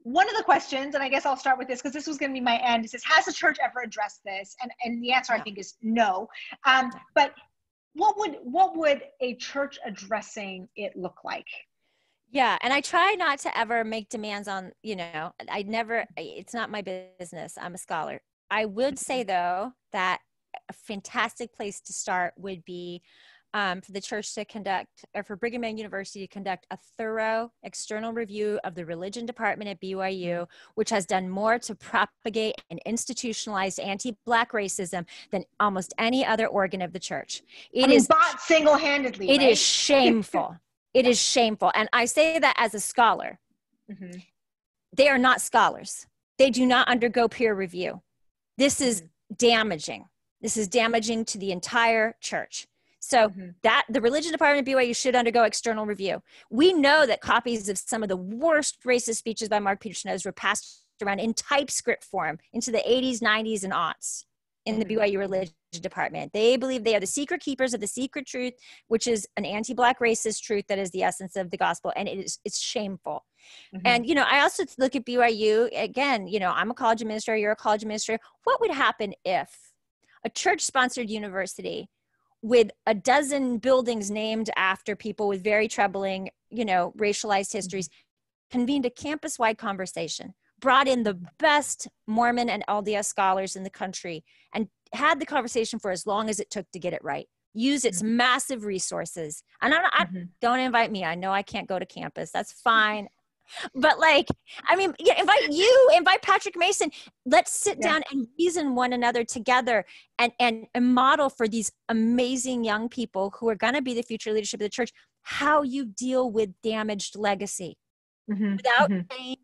one of the questions, and I guess I'll start with this because this was going to be my end, is has the church ever addressed this? And the answer I think is no. But what would a church addressing it look like? Yeah. And I try not to ever make demands on, you know, it's not my business. I'm a scholar. I would say though, that a fantastic place to start would be for the church to conduct, or for Brigham Young University to conduct a thorough external review of the religion department at BYU, which has done more to propagate and institutionalize anti-Black racism than almost any other organ of the church. It is bought single-handedly. It right? is shameful. It is shameful. And I say that as a scholar. Mm-hmm. They are not scholars. They do not undergo peer review. This is damaging. This is damaging to the entire church. So that the religion department at BYU should undergo external review. We know that copies of some of the worst racist speeches by Mark Peter Snows were passed around in typescript form into the 80s, 90s, and aughts in the BYU religion department. They believe they are the secret keepers of the secret truth, which is an anti-Black racist truth that is the essence of the gospel. And it's shameful. And, you know, I also look at BYU again, you know, I'm a college administrator, you're a college administrator. What would happen if a church-sponsored university with a dozen buildings named after people with very troubling, you know, racialized histories convened a campus-wide conversation, brought in the best Mormon and LDS scholars in the country, and had the conversation for as long as it took to get it right? Use its massive resources. And don't invite me. I know I can't go to campus. That's fine. But like, I mean, yeah, invite Patrick Mason. Let's sit down and reason one another together and model for these amazing young people who are going to be the future leadership of the church, how you deal with damaged legacy without shame,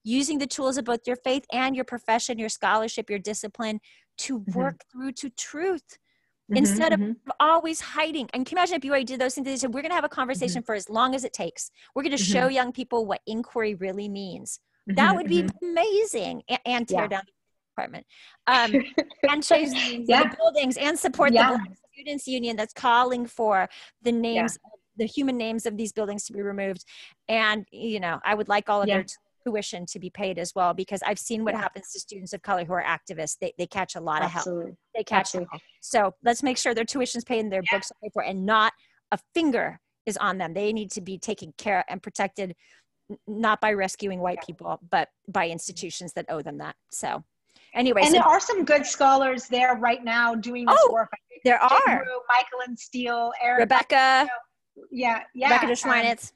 using the tools of both your faith and your profession, your scholarship, your discipline to work through to truth. Instead of always hiding. And can you imagine if BYU did those things? They said, we're going to have a conversation for as long as it takes. We're going to show young people what inquiry really means. That would be amazing. And tear down the department. And change the buildings and support the Black Students Union that's calling for the names, the human names of these buildings to be removed. And, you know, I would like all of their tuition to be paid as well, because I've seen what happens to students of color who are activists. They catch a lot of help. They catch help. So let's make sure their tuition's paid and their books are paid for, and not a finger is on them. They need to be taken care of and protected, not by rescuing white people, but by institutions that owe them that. So anyway. And there are some good scholars there right now doing this work. There are. Michael and Steele, Eric. Rebecca. Rebecca Schweinitz.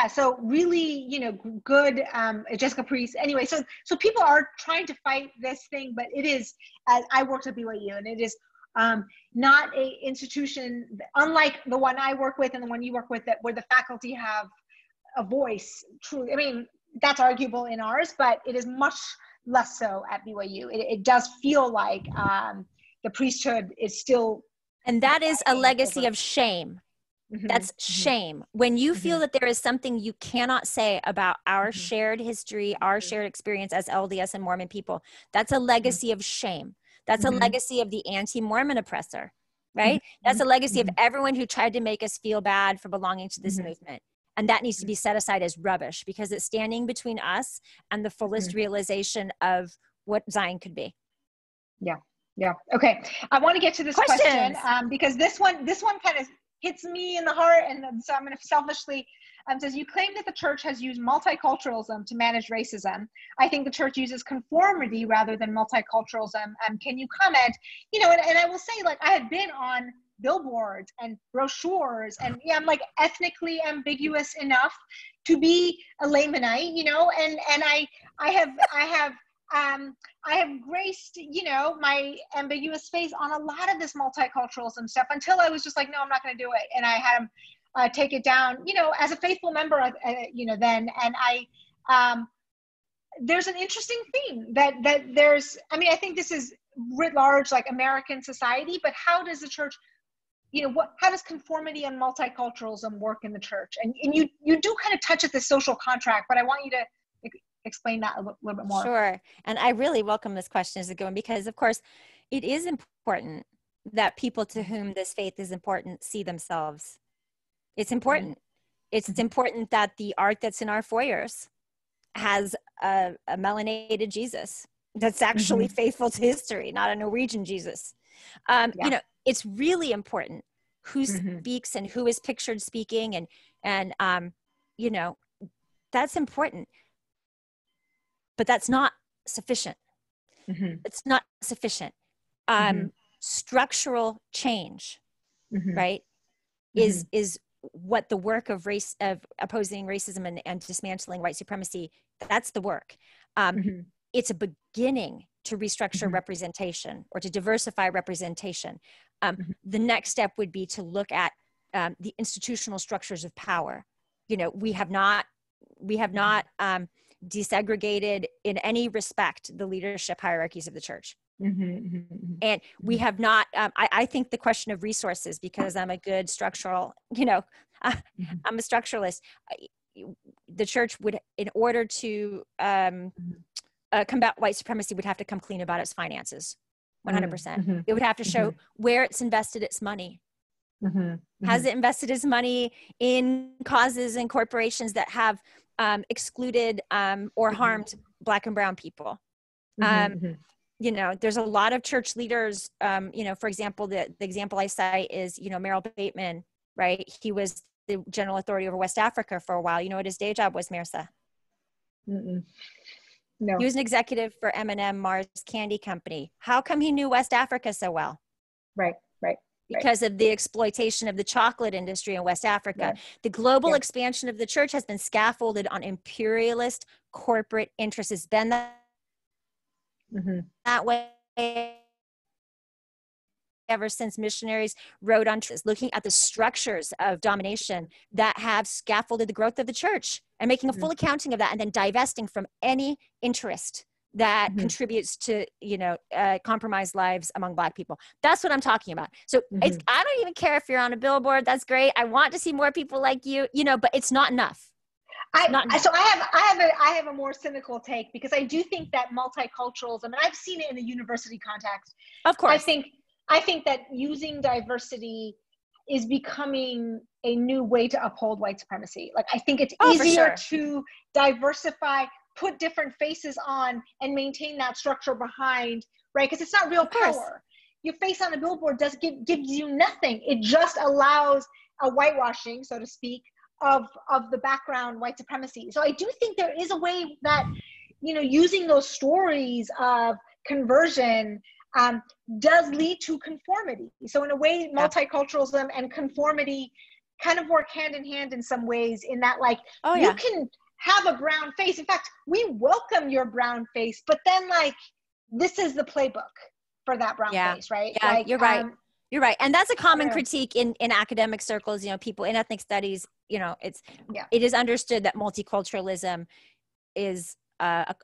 So really, you know, good, Jessica Priest. Anyway, so people are trying to fight this thing, but it is, as I worked at BYU, and it is not a institution, unlike the one I work with and the one you work with, that where the faculty have a voice. Truly, I mean, that's arguable in ours, but it is much less so at BYU. It does feel like the priesthood is still. And that is a legacy of shame. That's shame. When you feel that there is something you cannot say about our shared history, our shared experience as LDS and Mormon people, that's a legacy of shame. That's a legacy of the anti-Mormon oppressor, right? That's a legacy of everyone who tried to make us feel bad for belonging to this movement. And that needs to be set aside as rubbish, because it's standing between us and the fullest realization of what Zion could be. Yeah. Okay. I want to get to this question because this one kind of hits me in the heart, and so I'm going to selfishly says, you claim that the church has used multiculturalism to manage racism. I think the church uses conformity rather than multiculturalism. Can you comment? You know, and I will say, like, I have been on billboards and brochures, and I'm like ethnically ambiguous enough to be a laymanite, you know, and I have graced, you know, my ambiguous face on a lot of this multiculturalism stuff until I was just like, no, I'm not going to do it. And I had take it down, you know, as a faithful member, you know, then. And there's an interesting theme that there's, I mean, I think this is writ large, like American society, but how does the church, you know, how does conformity and multiculturalism work in the church? And you do kind of touch at the social contract, but I want you to explain that a little bit more. Sure. And I really welcome this question as a good one, because of course it is important that people to whom this faith is important see themselves. It's important. It's important that the art that's in our foyers has a melanated Jesus that's actually faithful to history, not a Norwegian Jesus. You know, it's really important who speaks and who is pictured speaking, and you know, that's important. But that's not sufficient. It's not sufficient. Structural change right? Is what the work of opposing racism and dismantling white supremacy, that's the work. It's a beginning to restructure representation or to diversify representation. The next step would be to look at the institutional structures of power. You know, we have not desegregated in any respect the leadership hierarchies of the church. And we have not, I think the question of resources, because I'm a good structural, you know, I'm a structuralist. The church would, in order to combat white supremacy, would have to come clean about its finances, 100%. It would have to show where it's invested its money. Has it invested its money in causes and corporations that have excluded or harmed Black and brown people? You know, there's a lot of church leaders, you know, for example, the example I cite is, you know, Merrill Bateman, right? He was the general authority over West Africa for a while. You know what his day job was, Marissa? No. He was an executive for M&M Mars Candy Company. How come he knew West Africa so well? Right. Because of the exploitation of the chocolate industry in West Africa. The global expansion of the church has been scaffolded on imperialist corporate interests. It's been that way ever since missionaries wrote on looking at the structures of domination that have scaffolded the growth of the church and making a full accounting of that, and then divesting from any interest that contributes to, you know, compromised lives among Black people. That's what I'm talking about. So it's, I don't even care if you're on a billboard. That's great. I want to see more people like you, you know, but it's not enough. So I have a more cynical take, because I do think that multiculturalism, and I've seen it in the university context. Of course. I think that using diversity is becoming a new way to uphold white supremacy. Like, I think it's easier to diversify, put different faces on, and maintain that structure behind, right? Because it's not real power. Your face on a billboard gives you nothing. It just allows a whitewashing, so to speak, of the background white supremacy. So I do think there is a way that, you know, using those stories of conversion does lead to conformity. So in a way, multiculturalism and conformity kind of work hand in hand in some ways, in that, like, you can have a brown face. In fact, we welcome your brown face, but then, like, this is the playbook for that brown face, right? Yeah, like, you're right. You're right. And that's a common critique in academic circles, you know, people in ethnic studies, you know, it is understood that multiculturalism is a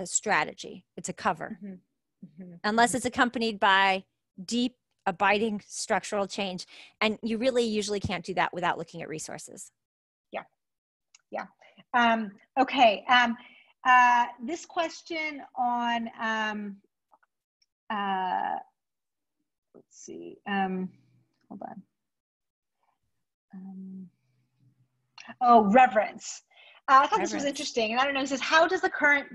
strategy. It's a cover. Unless it's accompanied by deep, abiding structural change. And you really usually can't do that without looking at resources. Okay. This question on, let's see, hold on. Reverence. I thought this was interesting. And I don't know, it says, how does the current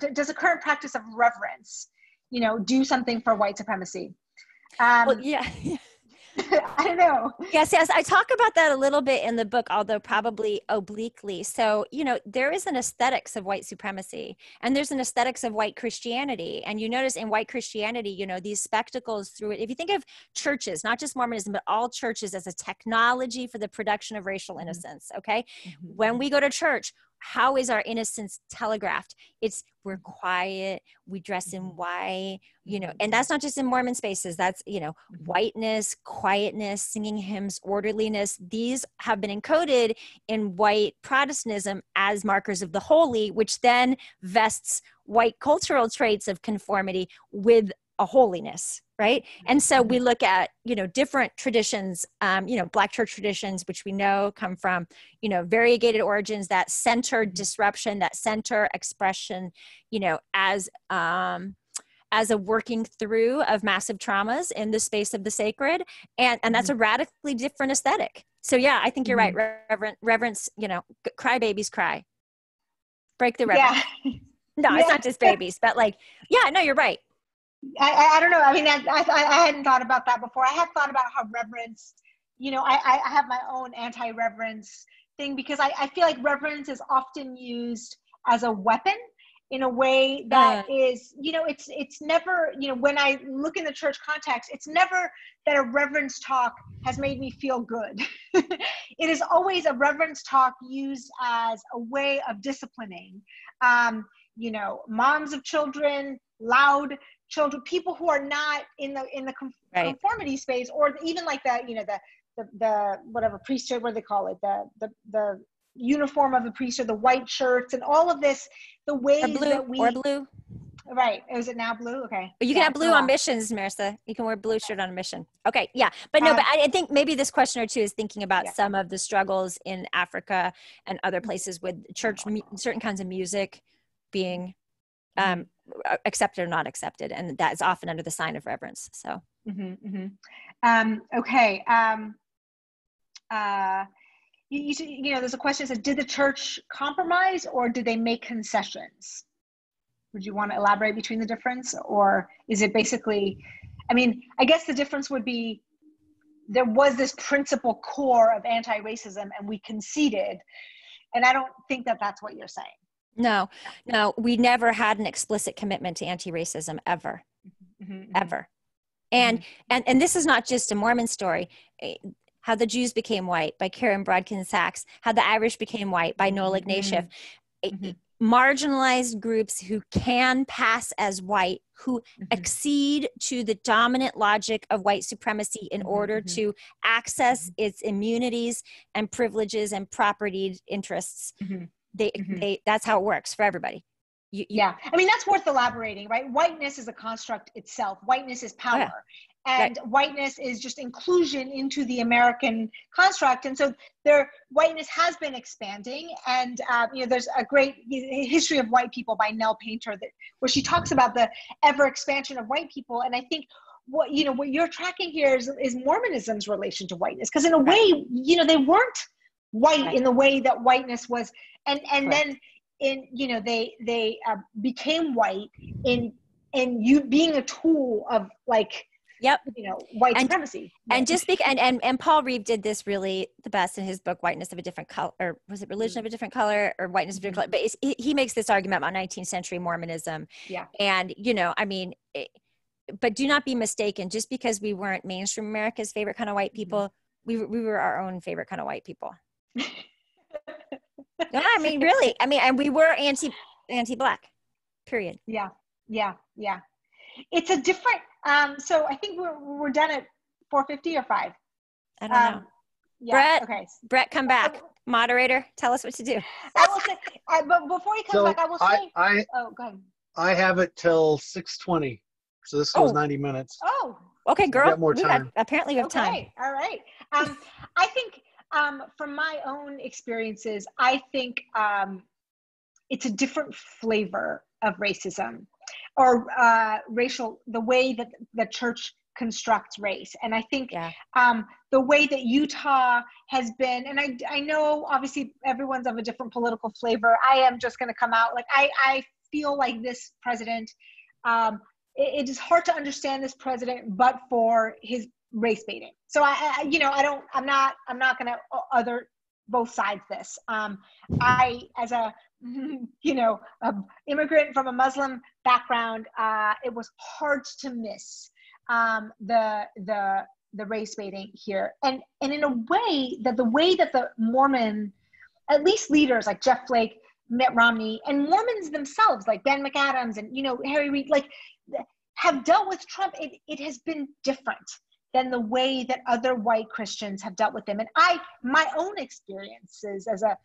practice of reverence, you know, do something for white supremacy? Well, yeah. I don't know. Yes. I talk about that a little bit in the book, although probably obliquely. So, you know, there is an aesthetics of white supremacy, and there's an aesthetics of white Christianity. And you notice in white Christianity, you know, these spectacles through it. If you think of churches, not just Mormonism, but all churches as a technology for the production of racial innocence. Okay. When we go to church, how is our innocence telegraphed? We're quiet, we dress in white, you know, and that's not just in Mormon spaces. That's, you know, whiteness, quietness, singing hymns, orderliness. These have been encoded in white Protestantism as markers of the holy, which then vests white cultural traits of conformity with a holiness, right? And so we look at, you know, different traditions, you know, Black church traditions, which we know come from, you know, variegated origins that center disruption, that center expression, you know, as a working through of massive traumas in the space of the sacred. And that's a radically different aesthetic. So yeah, I think you're right. Reverence, you know, cry babies cry. Break the reverence. No, it's not just babies, but like, yeah, no, you're right. I don't know. I mean, I hadn't thought about that before. I had thought about how reverence, you know, I have my own anti-reverence thing, because I feel like reverence is often used as a weapon, in a way that is, you know, it's never, you know, when I look in the church context, it's never that a reverence talk has made me feel good. It is always a reverence talk used as a way of disciplining, you know, moms of children, loud children, people who are not in the conformity space, or even like the, you know, the whatever priesthood, what do they call it, the uniform of the priesthood, the white shirts and all of this, the ways that we, or blue. Right. Is it now blue? Okay. But you can have blue on missions, Marissa. You can wear a blue shirt on a mission. Okay. Yeah. But no, but I think maybe this questioner too is thinking about some of the struggles in Africa and other places with church, certain kinds of music being accepted or not accepted. And that is often under the sign of reverence. So. Okay. You know, there's a question that says, did the church compromise or did they make concessions? Would you want to elaborate between the difference, or is it basically, I mean, I guess the difference would be there was this principal core of anti-racism and we conceded. And I don't think that that's what you're saying. No, we never had an explicit commitment to anti-racism ever, ever. And this is not just a Mormon story. How the Jews became white by Karen Brodkin Sachs, how the Irish became white by Noel Ignatieff. Marginalized groups who can pass as white, who accede to the dominant logic of white supremacy in order to access its immunities and privileges and property interests. They that's how it works for everybody. Yeah, I mean, that's worth elaborating, right? Whiteness is a construct itself. Whiteness is power. And whiteness is just inclusion into the American construct. And so whiteness has been expanding. And, you know, there's a great history of white people by Nell Painter where she talks about the ever expansion of white people. And I think what you're tracking here is Mormonism's relation to whiteness. Because in a way, you know, they weren't white in the way that whiteness was. And then they became white in you being a tool of like, white supremacy. And just and Paul Reeve did this really the best in his book, Whiteness of a Different Color, or was it Religion of a Different Color, or Whiteness of a Different Color? But he makes this argument about 19th century Mormonism. Yeah. And, you know, I mean, but do not be mistaken. Just because we weren't mainstream America's favorite kind of white people, we were our own favorite kind of white people. No, I mean, really. I mean, and we were anti-Black, period. Yeah. It's a different, so I think we're done at 4:50 or 5. I don't know. Yeah, Brett, okay. Brett, come back. Moderator, tell us what to do. I will say, but before he comes back, I will say, oh, go ahead. I have it till 6:20, so this goes 90 minutes. Oh, okay, girl. We got more time. Apparently we have time. All right. I think from my own experiences, I think it's a different flavor of racism. Or the way that the church constructs race. And I think the way that Utah has been, and I know obviously everyone's of a different political flavor. I am just going to come out, like I feel like this president, it is hard to understand this president, but for his race baiting. So I'm not going to other both sides this. I, as a immigrant from a Muslim background, it was hard to miss the race baiting here, and in a way that the Mormon, at least leaders like Jeff Flake, Mitt Romney, and Mormons themselves like Ben McAdams and Harry Reid, like, have dealt with Trump, it has been different than the way that other white Christians have dealt with them. And my own experiences as a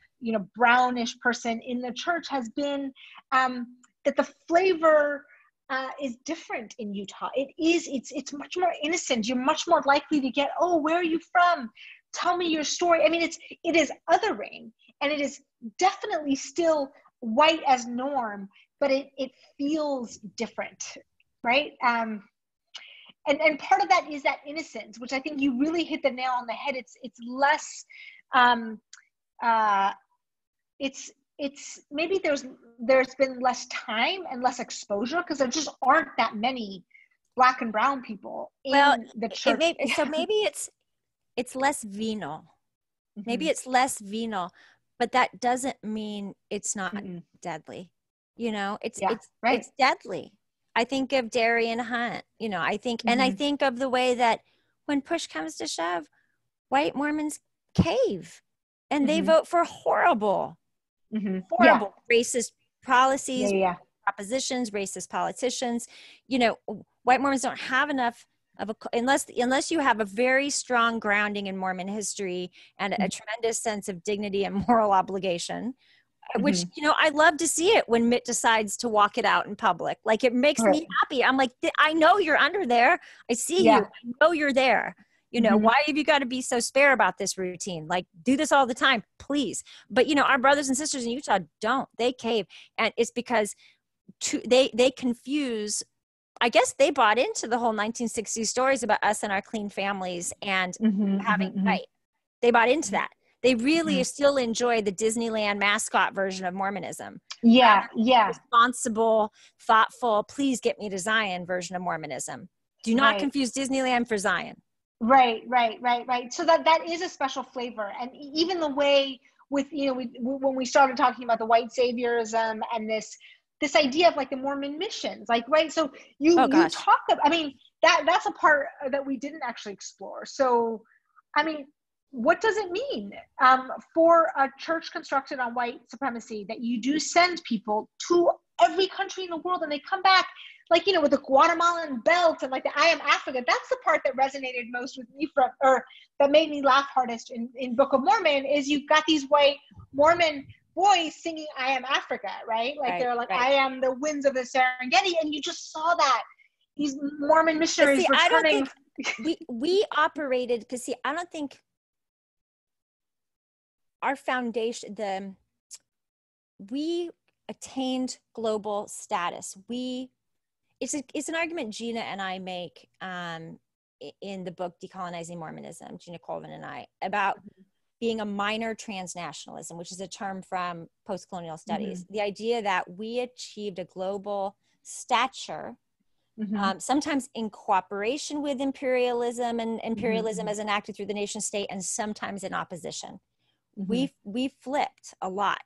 brownish person in the church has been that the flavor is different in Utah. It's much more innocent. You're much more likely to get, oh, where are you from? Tell me your story. I mean, it is othering, and it is definitely still white as norm, but it feels different, right? And part of that is that innocence, which I think you really hit the nail on the head. It's less, it's maybe there's been less time and less exposure because there just aren't that many Black and brown people in the church. Maybe it's less venal. Maybe it's less venal, but that doesn't mean it's not deadly. You know, Yeah, right. it's deadly. I think of Darian Hunt, you know, I think, and I Mm-hmm. think of the way that when push comes to shove, white Mormons cave and they Mm-hmm. vote for horrible, Mm-hmm. Yeah. horrible racist Yeah. policies, Yeah. propositions, racist politicians. You know, white Mormons don't have enough of a, unless you have a very strong grounding in Mormon history and a tremendous sense of dignity and moral obligation, which, Mm-hmm. you know, I love to see it when Mitt decides to walk it out in public. Like, it makes Right. me happy. I'm like, I know you're under there. I see Yeah. you. I know you're there. You know, Mm-hmm. why have you got to be so spare about this routine? Like, do this all the time, please. But, you know, our brothers and sisters in Utah don't. They cave. And it's because they confuse. I guess they bought into the whole 1960s stories about us and our clean families and Mm-hmm. having Mm-hmm. right. They bought into that. They really Mm-hmm. still enjoy the Disneyland mascot version of Mormonism. Yeah. Yeah. Responsible, thoughtful, please get me to Zion version of Mormonism. Do not Right. confuse Disneyland for Zion. Right. So that is a special flavor. And even the way with, you know, when we started talking about the white saviorism and this idea of like the Mormon missions, like, right. So you talk about, I mean, that's a part that we didn't actually explore. So, I mean, what does it mean for a church constructed on white supremacy that you do send people to every country in the world and they come back, like, you know, with the Guatemalan belt and like the I Am Africa? That's the part that resonated most with me or that made me laugh hardest in Book of Mormon, is you've got these white Mormon boys singing I Am Africa, right? Like, they're like, I am the winds of the Serengeti. And you just saw that. These Mormon missionaries returning. I don't think we operated, because see, I don't think our foundation, we attained global status. It's an argument Gina and I make in the book Decolonizing Mormonism, Gina Colvin and I, about being a minor transnationalism, which is a term from post-colonial studies. The idea that we achieved a global stature, sometimes in cooperation with imperialism, and imperialism as enacted through the nation state, and sometimes in opposition. We flipped a lot,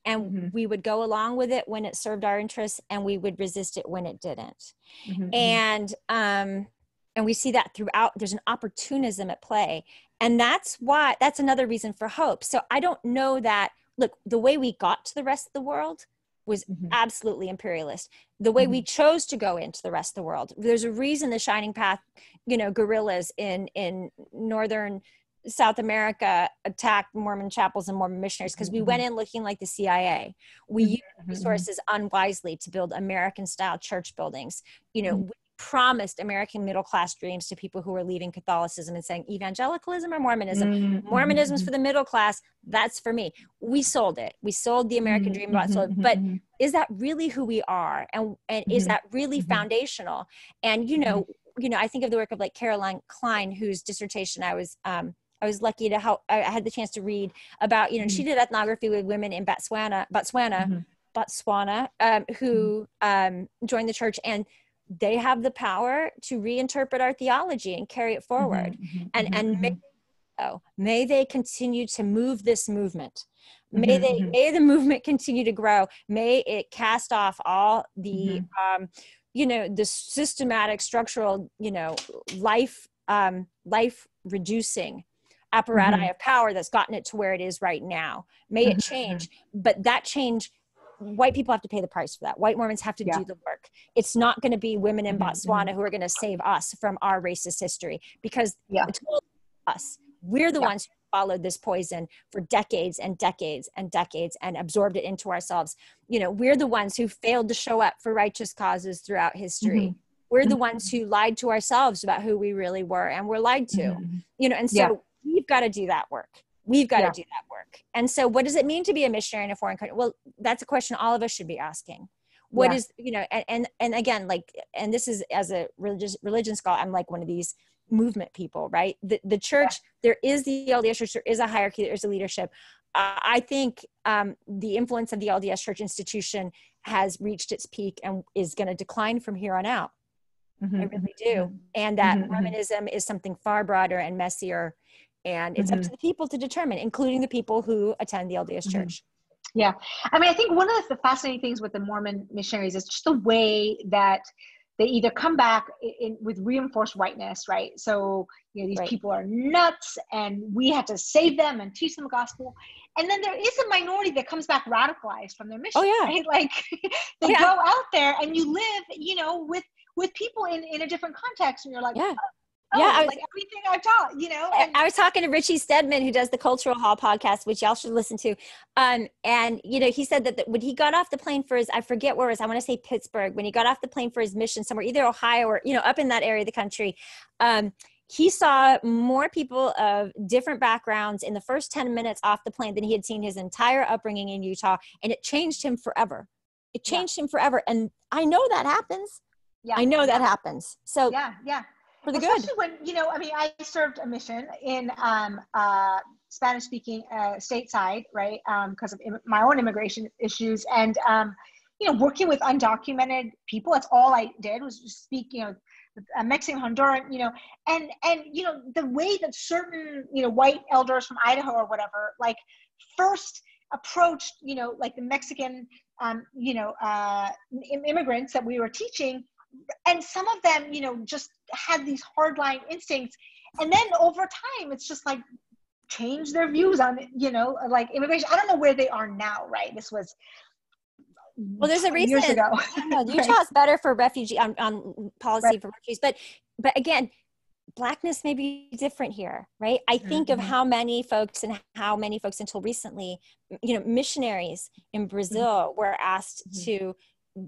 and we would go along with it when it served our interests, and we would resist it when it didn't. And we see that throughout. There's an opportunism at play, and that's another reason for hope. So I don't know that, look, the way we got to the rest of the world was absolutely imperialist. The way we chose to go into the rest of the world, there's a reason the Shining Path, you know, guerrillas in northern South America attacked Mormon chapels and Mormon missionaries, because we went in looking like the CIA. We used resources unwisely to build American style church buildings. You know, we promised American middle-class dreams to people who were leaving Catholicism and saying evangelicalism or Mormonism. Mormonism's for the middle class. That's for me. We sold it. We sold the American dream about sold. But is that really who we are? And is that really foundational? And, you know, I think of the work of like Caroline Klein, whose dissertation I was lucky to help. I had the chance to read about, you know, she did ethnography with women in Botswana, who joined the church, and they have the power to reinterpret our theology and carry it forward. And may they continue to move this movement. May the movement continue to grow. May it cast off all the, you know, the systematic, structural, you know, life reducing apparatus of power that's gotten it to where it is right now. May it change, but that change, white people have to pay the price for that. White Mormons have to do the work. It's not going to be women in Botswana who are going to save us from our racist history, because it's us. We're the ones who followed this poison for decades and decades and decades and absorbed it into ourselves. You know, we're the ones who failed to show up for righteous causes throughout history. We're the ones who lied to ourselves about who we really were, and we're lied to, you know, and so we've got to do that work. We've got to do that work. And so what does it mean to be a missionary in a foreign country? Well, that's a question all of us should be asking. What is, you know, and again, like, and this is, as a religion scholar, I'm like one of these movement people, right? The church, there is the LDS church, there is a hierarchy, there's a leadership. I think the influence of the LDS church institution has reached its peak and is going to decline from here on out. I really do. And that Mormonism is something far broader and messier. And it's up to the people to determine, including the people who attend the LDS church. Yeah. I mean, I think one of the fascinating things with the Mormon missionaries is just the way that they either come back with reinforced whiteness, right? So, these Right. people are nuts and we have to save them and teach them the gospel. And then there is a minority that comes back radicalized from their mission, Oh, yeah. right? Like they go out there and you live, with people in a different context, and you're like, Yeah. like everything I've taught, And I was talking to Richie Stedman, who does the Cultural Hall podcast, which y'all should listen to. And, he said that when he got off the plane for I forget where it was, I want to say Pittsburgh, when he got off the plane for his mission somewhere, either Ohio or, up in that area of the country, he saw more people of different backgrounds in the first 10 minutes off the plane than he had seen his entire upbringing in Utah. And it changed him forever. It changed him forever. And I know that happens. Yeah. I know that happens. So yeah. For the Especially good. when, I served a mission in Spanish speaking stateside, right? Because of my own immigration issues, and working with undocumented people. That's all I did was just speak, Mexican, Honduran, and the way that certain white elders from Idaho or whatever, like, first approached like the Mexican immigrants that we were teaching. And some of them, just had these hardline instincts. And then over time, it's just like changed their views on, like immigration. I don't know where they are now, right? This was there's a reason. Years ago. Utah's better for refugee on policy for refugees. But again, Blackness may be different here, right? I think of how many folks until recently, missionaries in Brazil were asked to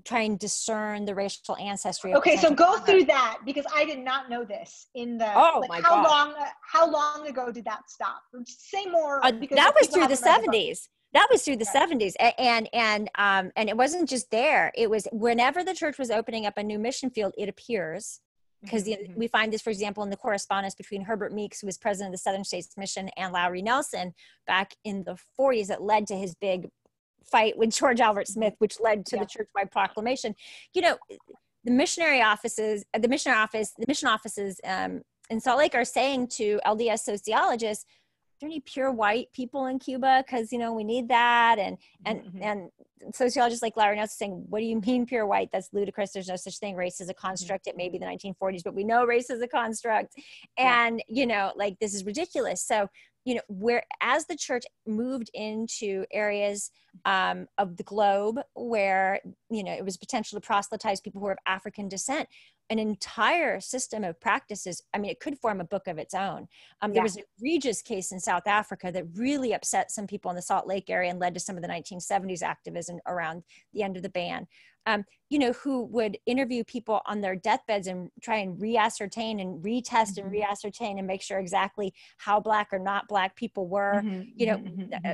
try and discern the racial ancestry. Okay, so go through that, because I did not know this. How long ago did that stop? Say more. That was through the 70s. That was through the 70s, and it wasn't just there. It was whenever the church was opening up a new mission field, it appears. Because we find this, for example, in the correspondence between Herbert Meeks, who was president of the Southern States Mission, and Lowry Nelson back in the 40s, that led to his big fight with George Albert Smith, which led to the church-wide proclamation. The mission offices in Salt Lake are saying to LDS sociologists, "Are there any pure white people in Cuba? Because we need that." And sociologists like Larry Nelson saying, "What do you mean pure white? That's ludicrous. There's no such thing. Race is a construct. It may be the 1940s, but we know race is a construct." And like, this is ridiculous. So as the church moved into areas of the globe where, it was potential to proselytize people who were of African descent, an entire system of practices, it could form a book of its own. There was an egregious case in South Africa that really upset some people in the Salt Lake area and led to some of the 1970s activism around the end of the ban. Who would interview people on their deathbeds and try and re-ascertain and retest and re-ascertain and make sure exactly how Black or not Black people were.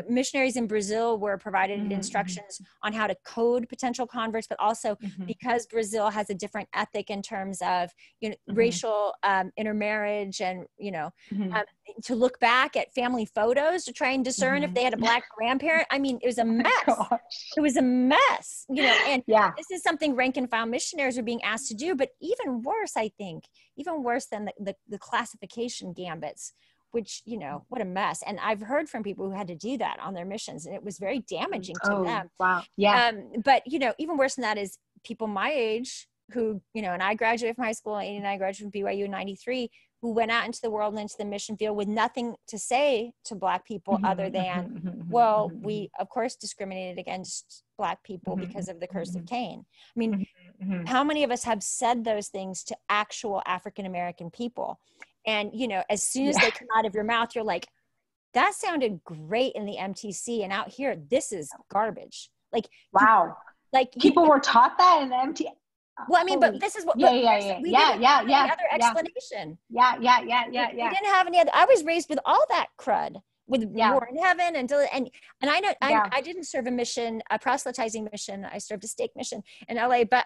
Missionaries in Brazil were provided instructions on how to code potential converts, but also because Brazil has a different ethic in terms of, racial intermarriage and, to look back at family photos to try and discern if they had a Black grandparent. It was a mess. It was a mess, and this is something rank and file missionaries are being asked to do. But even worse, I think, even worse than the classification gambits, which, what a mess. And I've heard from people who had to do that on their missions, and it was very damaging to them. Wow. Yeah. But, even worse than that is people my age who, and I graduated from high school in 89, I graduated from BYU in 93, who went out into the world and into the mission field with nothing to say to Black people other than, well, we of course discriminated against Black people because of the curse of Cain. How many of us have said those things to actual African-American people? And, as soon as they come out of your mouth, you're like, that sounded great in the MTC, and out here, this is garbage. Like, wow. People were taught that in the MTC. Well, but this is what. We didn't have any other explanation. We didn't have any other. I was raised with all that crud, with War in Heaven and I know I didn't serve a proselytizing mission. I served a stake mission in LA, but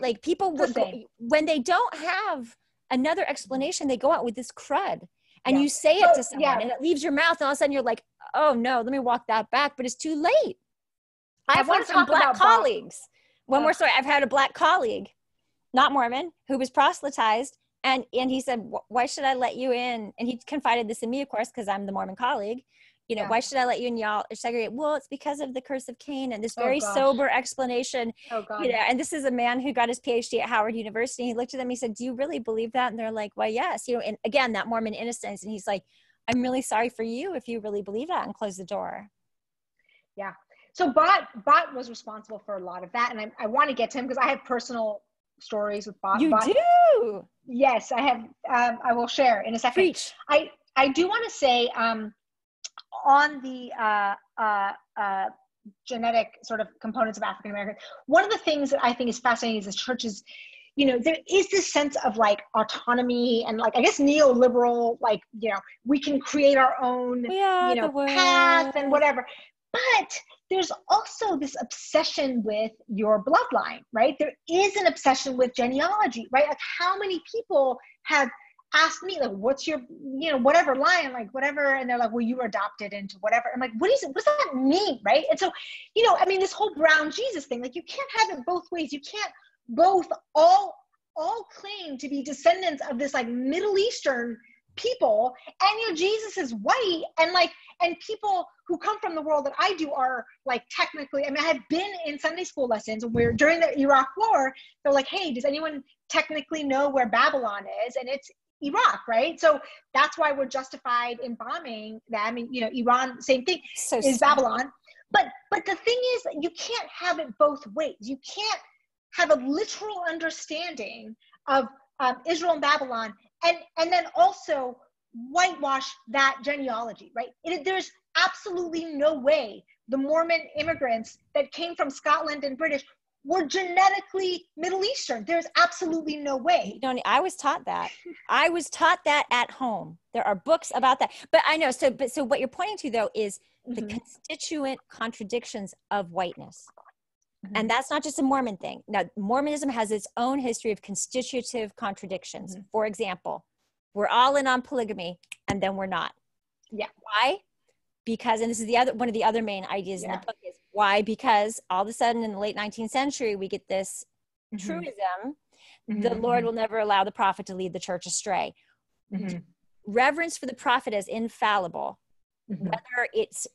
like, people would when they don't have another explanation, they go out with this crud, and you say it to someone, and it leaves your mouth, and all of a sudden you're like, oh no, let me walk that back, but it's too late. I've heard from Black colleagues. One more story. I've had a Black colleague, not Mormon, who was proselytized, and he said, why should I let you in? And he confided this in me, of course, because I'm the Mormon colleague. you know, why should I let you and y'all segregate? Well, it's because of the curse of Cain, and this Oh, very gosh. sober explanation. Oh, God. You know, and this is a man who got his PhD at Howard University. He looked at them, he said, do you really believe that? And they're like, well, yes. You know, and again, that Mormon innocence. And he's like, I'm really sorry for you if you really believe that, and close the door. Yeah. So Bot was responsible for a lot of that. And I want to get to him because I have personal stories with Bot. You do? Yes, I have. I will share in a second. Preach. I do want to say on the genetic sort of components of African Americans, one of the things that I think is fascinating is the churches, you know, there is this sense of like autonomy and like, I guess, neoliberal, like, you know, we can create our own, you know, path and whatever. But there's also this obsession with your bloodline, right? There is an obsession with genealogy, right? Like how many people have asked me, like, what's your, you know, whatever line, like whatever. And they're like, well, you were adopted into whatever. I'm like, what does that mean, right? And so, you know, I mean, this whole brown Jesus thing, like you can't have it both ways. You can't both all claim to be descendants of this like Middle Eastern people, and you know, Jesus is white, and like, and people who come from the world that I do are like technically, I mean, I have been in Sunday school lessons where during the Iraq war, they're like, hey, does anyone technically know where Babylon is? And it's Iraq, right? So that's why we're justified in bombing them. I mean, you know, Iran, same thing, is Babylon. But the thing is that you can't have it both ways. You can't have a literal understanding of Israel and Babylon and then also whitewash that genealogy, right? There's absolutely no way the Mormon immigrants that came from Scotland and British were genetically Middle Eastern. There's absolutely no way. I was taught that. I was taught that at home. There are books about that. But I know, so what you're pointing to though is the constituent contradictions of whiteness. And that's not just a Mormon thing. Now, Mormonism has its own history of constitutive contradictions. For example, we're all in on polygamy, and then we're not. Yeah. Why? Because, and this is one of the other main ideas in the book is why? Because all of a sudden in the late 19th century, we get this truism, the Lord will never allow the prophet to lead the church astray. Reverence for the prophet as infallible, whether it's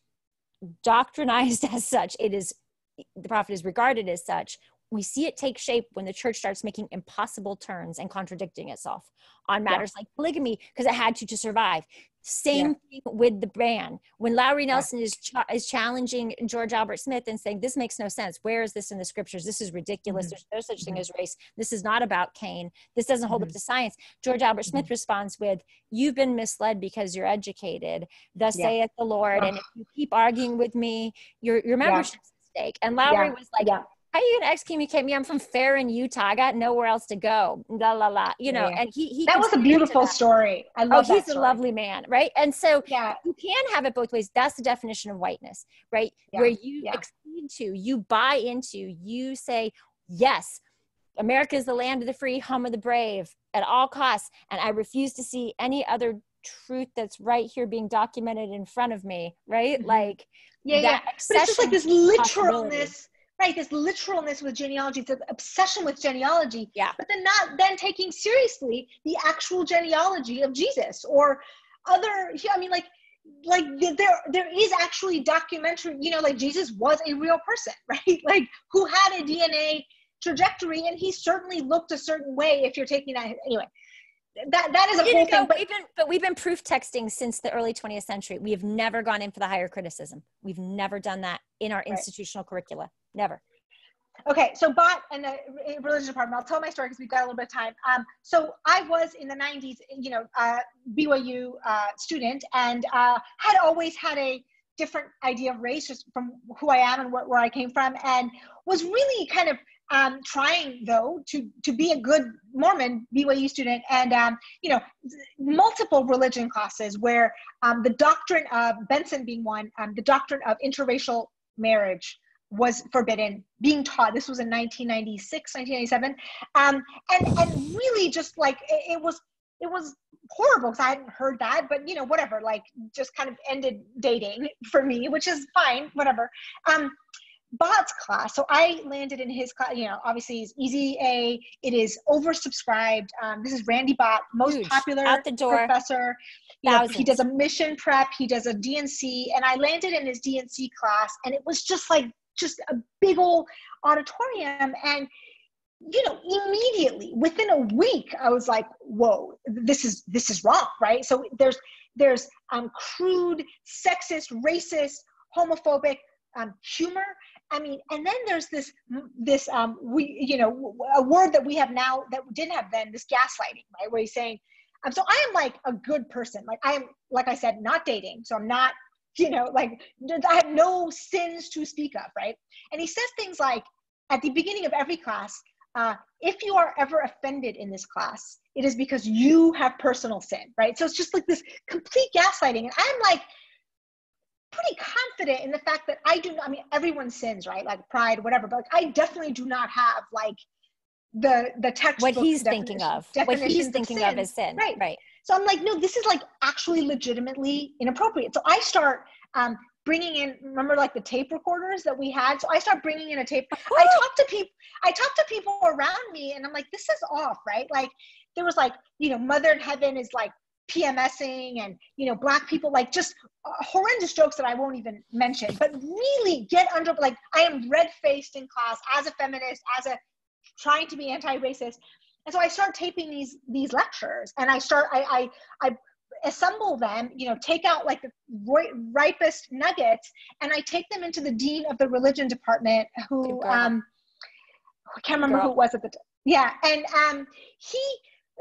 doctrinized as such, the prophet is regarded as such. We see it take shape when the church starts making impossible turns and contradicting itself on matters like polygamy, because it had to survive. Same thing with the ban. When Lowry Nelson is challenging George Albert Smith and saying, this makes no sense. Where is this in the scriptures? This is ridiculous. There's no such thing as race. This is not about Cain. This doesn't hold up to science. George Albert Smith responds with, you've been misled because you're educated. Thus saith the Lord. And if you keep arguing with me, your membership's at stake. And Lowry was like, how are you going to excommunicate me? I'm from Farron, Utah. I got nowhere else to go. La la la. You know, and he that was a beautiful story. I love that. He's a lovely man, right? And so you can have it both ways. That's the definition of whiteness, right? Where you accede to, you buy into, you say, yes, America is the land of the free, home of the brave at all costs. And I refuse to see any other truth that's right here being documented in front of me, right? Like, but it's just like this literalness. Right, this literalness with genealogy, the obsession with genealogy, but then taking seriously the actual genealogy of Jesus or other. I mean, like there is actually documentary. You know, like Jesus was a real person, right? Like who had a DNA trajectory, and he certainly looked a certain way. If you're taking that anyway. That is a whole thing. But we've been proof texting since the early 20th century. We have never gone in for the higher criticism. We've never done that in our institutional curricula. Never. Okay, so Bot and the religion department, I'll tell my story because we've got a little bit of time. So I was in the 90s, you know, BYU student, and had always had a different idea of race just from who I am and where I came from, and was really kind of trying though to be a good Mormon BYU student, and you know, multiple religion classes where the doctrine of Benson being one, the doctrine of interracial marriage was forbidden, being taught. This was in 1996, 1997, and really just like it was horrible because I hadn't heard that, but you know, whatever, like just kind of ended dating for me, which is fine, whatever. Bot's class. So I landed in his class, you know, obviously it's easy A, it is oversubscribed. This is Randy Bott, most Huge. popular Out the door. professor. You know, he does a mission prep, he does a DNC, and I landed in his DNC class, and it was just like, just a big old auditorium. And, you know, immediately within a week, I was like, whoa, this is wrong, right? So there's crude, sexist, racist, homophobic humor. I mean, and then there's this you know, a word that we have now that we didn't have then, this gaslighting, right? Where he's saying, so I am like a good person. Like I am, like I said, not dating. So I'm not, you know, like I have no sins to speak of, right? And he says things like, at the beginning of every class, if you are ever offended in this class, it is because you have personal sin, right? So it's just like this complete gaslighting. And I'm like, pretty confident in the fact that I mean, everyone sins, right? Like pride, whatever, but like, I definitely do not have like the textbook. What he's thinking of is sin. Right. So I'm like, no, this is like actually legitimately inappropriate. So I start bringing in, remember like the tape recorders that we had? So I start bringing in a tape. I talk to people around me and I'm like, this is off, right? Like there was like, you know, Mother in Heaven is like PMSing, and, you know, Black people, like just horrendous jokes that I won't even mention, but really get under, like, I am red-faced in class as a feminist, as a trying to be anti-racist. And so I start taping these lectures, and I assemble them, you know, take out like the ripest nuggets, and I take them into the dean of the religion department, who I can't remember who it was at the time. Yeah, and he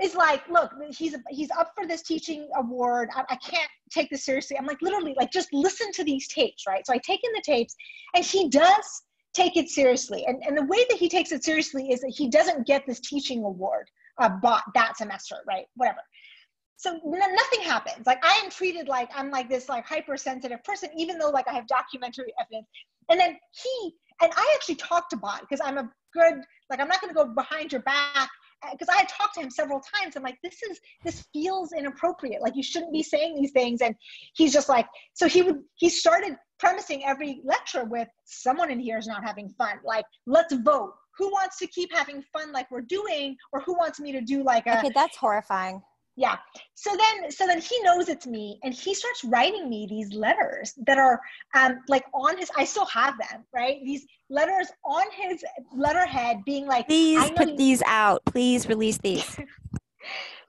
is like, look, he's up for this teaching award. I can't take this seriously. I'm like, literally, like, just listen to these tapes, right? So I take in the tapes, and he does take it seriously. And the way that he takes it seriously is that he doesn't get this teaching award that semester, right? Whatever. So nothing happens. Like, I am treated like I'm like this like hypersensitive person, even though like I have documentary evidence. And then I actually talked to Bot, because I'm a good, like, I'm not going to go behind your back, because I had talked to him several times. I'm like, this feels inappropriate. Like, you shouldn't be saying these things. And he's just like, so he started premising every lecture with, someone in here is not having fun. Like, let's vote. Who wants to keep having fun like we're doing, or who wants me to do like a... Okay, that's horrifying. Yeah. So then he knows it's me, and he starts writing me these letters that are like on his, I still have them, right? These letters on his letterhead being like, please put these out. Please release these.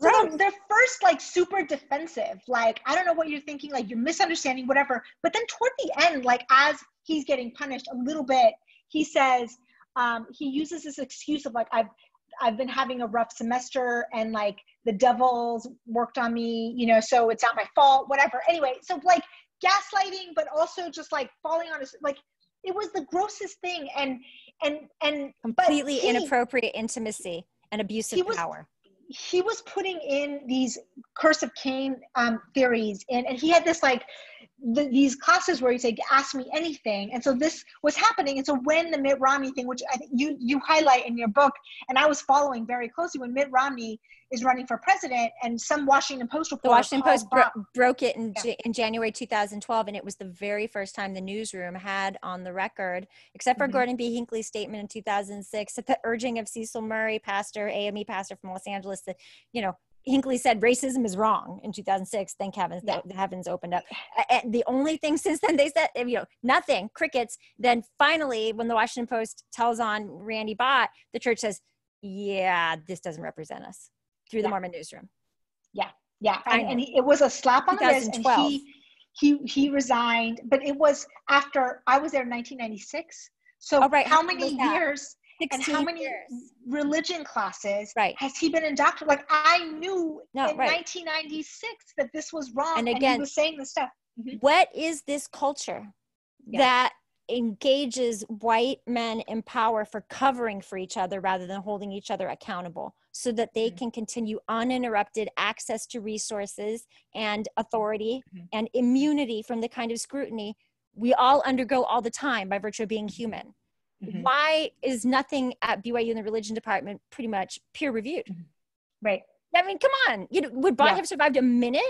So they're first like super defensive. Like, I don't know what you're thinking, like you're misunderstanding, whatever. But then toward the end, like as he's getting punished a little bit, he says, he uses this excuse of like, I've been having a rough semester, and like the devil's worked on me, you know, so it's not my fault, whatever. Anyway, so like gaslighting, but also just like falling on his, like, it was the grossest thing. And completely inappropriate intimacy and abuse of power. He was putting in these Curse of Cain theories, and he had this like these classes where he'd say, ask me anything. And so this was happening. And so when the Mitt Romney thing, which I think you highlight in your book, and I was following very closely, when Mitt Romney is running for president, and some Washington Post reporter, the Washington Post broke it in January 2012, and it was the very first time the newsroom had on the record, except for Gordon B. Hinckley's statement in 2006, at the urging of Cecil Murray, AME pastor from Los Angeles, that, you know, Hinckley said racism is wrong in 2006. Thank heavens, the heavens opened up. And the only thing since then they said, you know, nothing, crickets. Then finally, when the Washington Post tells on Randy Bott, the church says, yeah, this doesn't represent us, through the Mormon newsroom. Yeah. And it was a slap on the wrist, and he resigned, but it was after I was there in 1996. So how many years and how many religion classes has he been indoctrinated? Like, I knew in 1996 that this was wrong, and again, he was saying this stuff. What is this culture that engages white men in power for covering for each other rather than holding each other accountable, so that they can continue uninterrupted access to resources and authority and immunity from the kind of scrutiny we all undergo all the time by virtue of being human? Why is nothing at BYU in the religion department pretty much peer reviewed? Right. I mean, come on. You know, would Bott have survived a minute?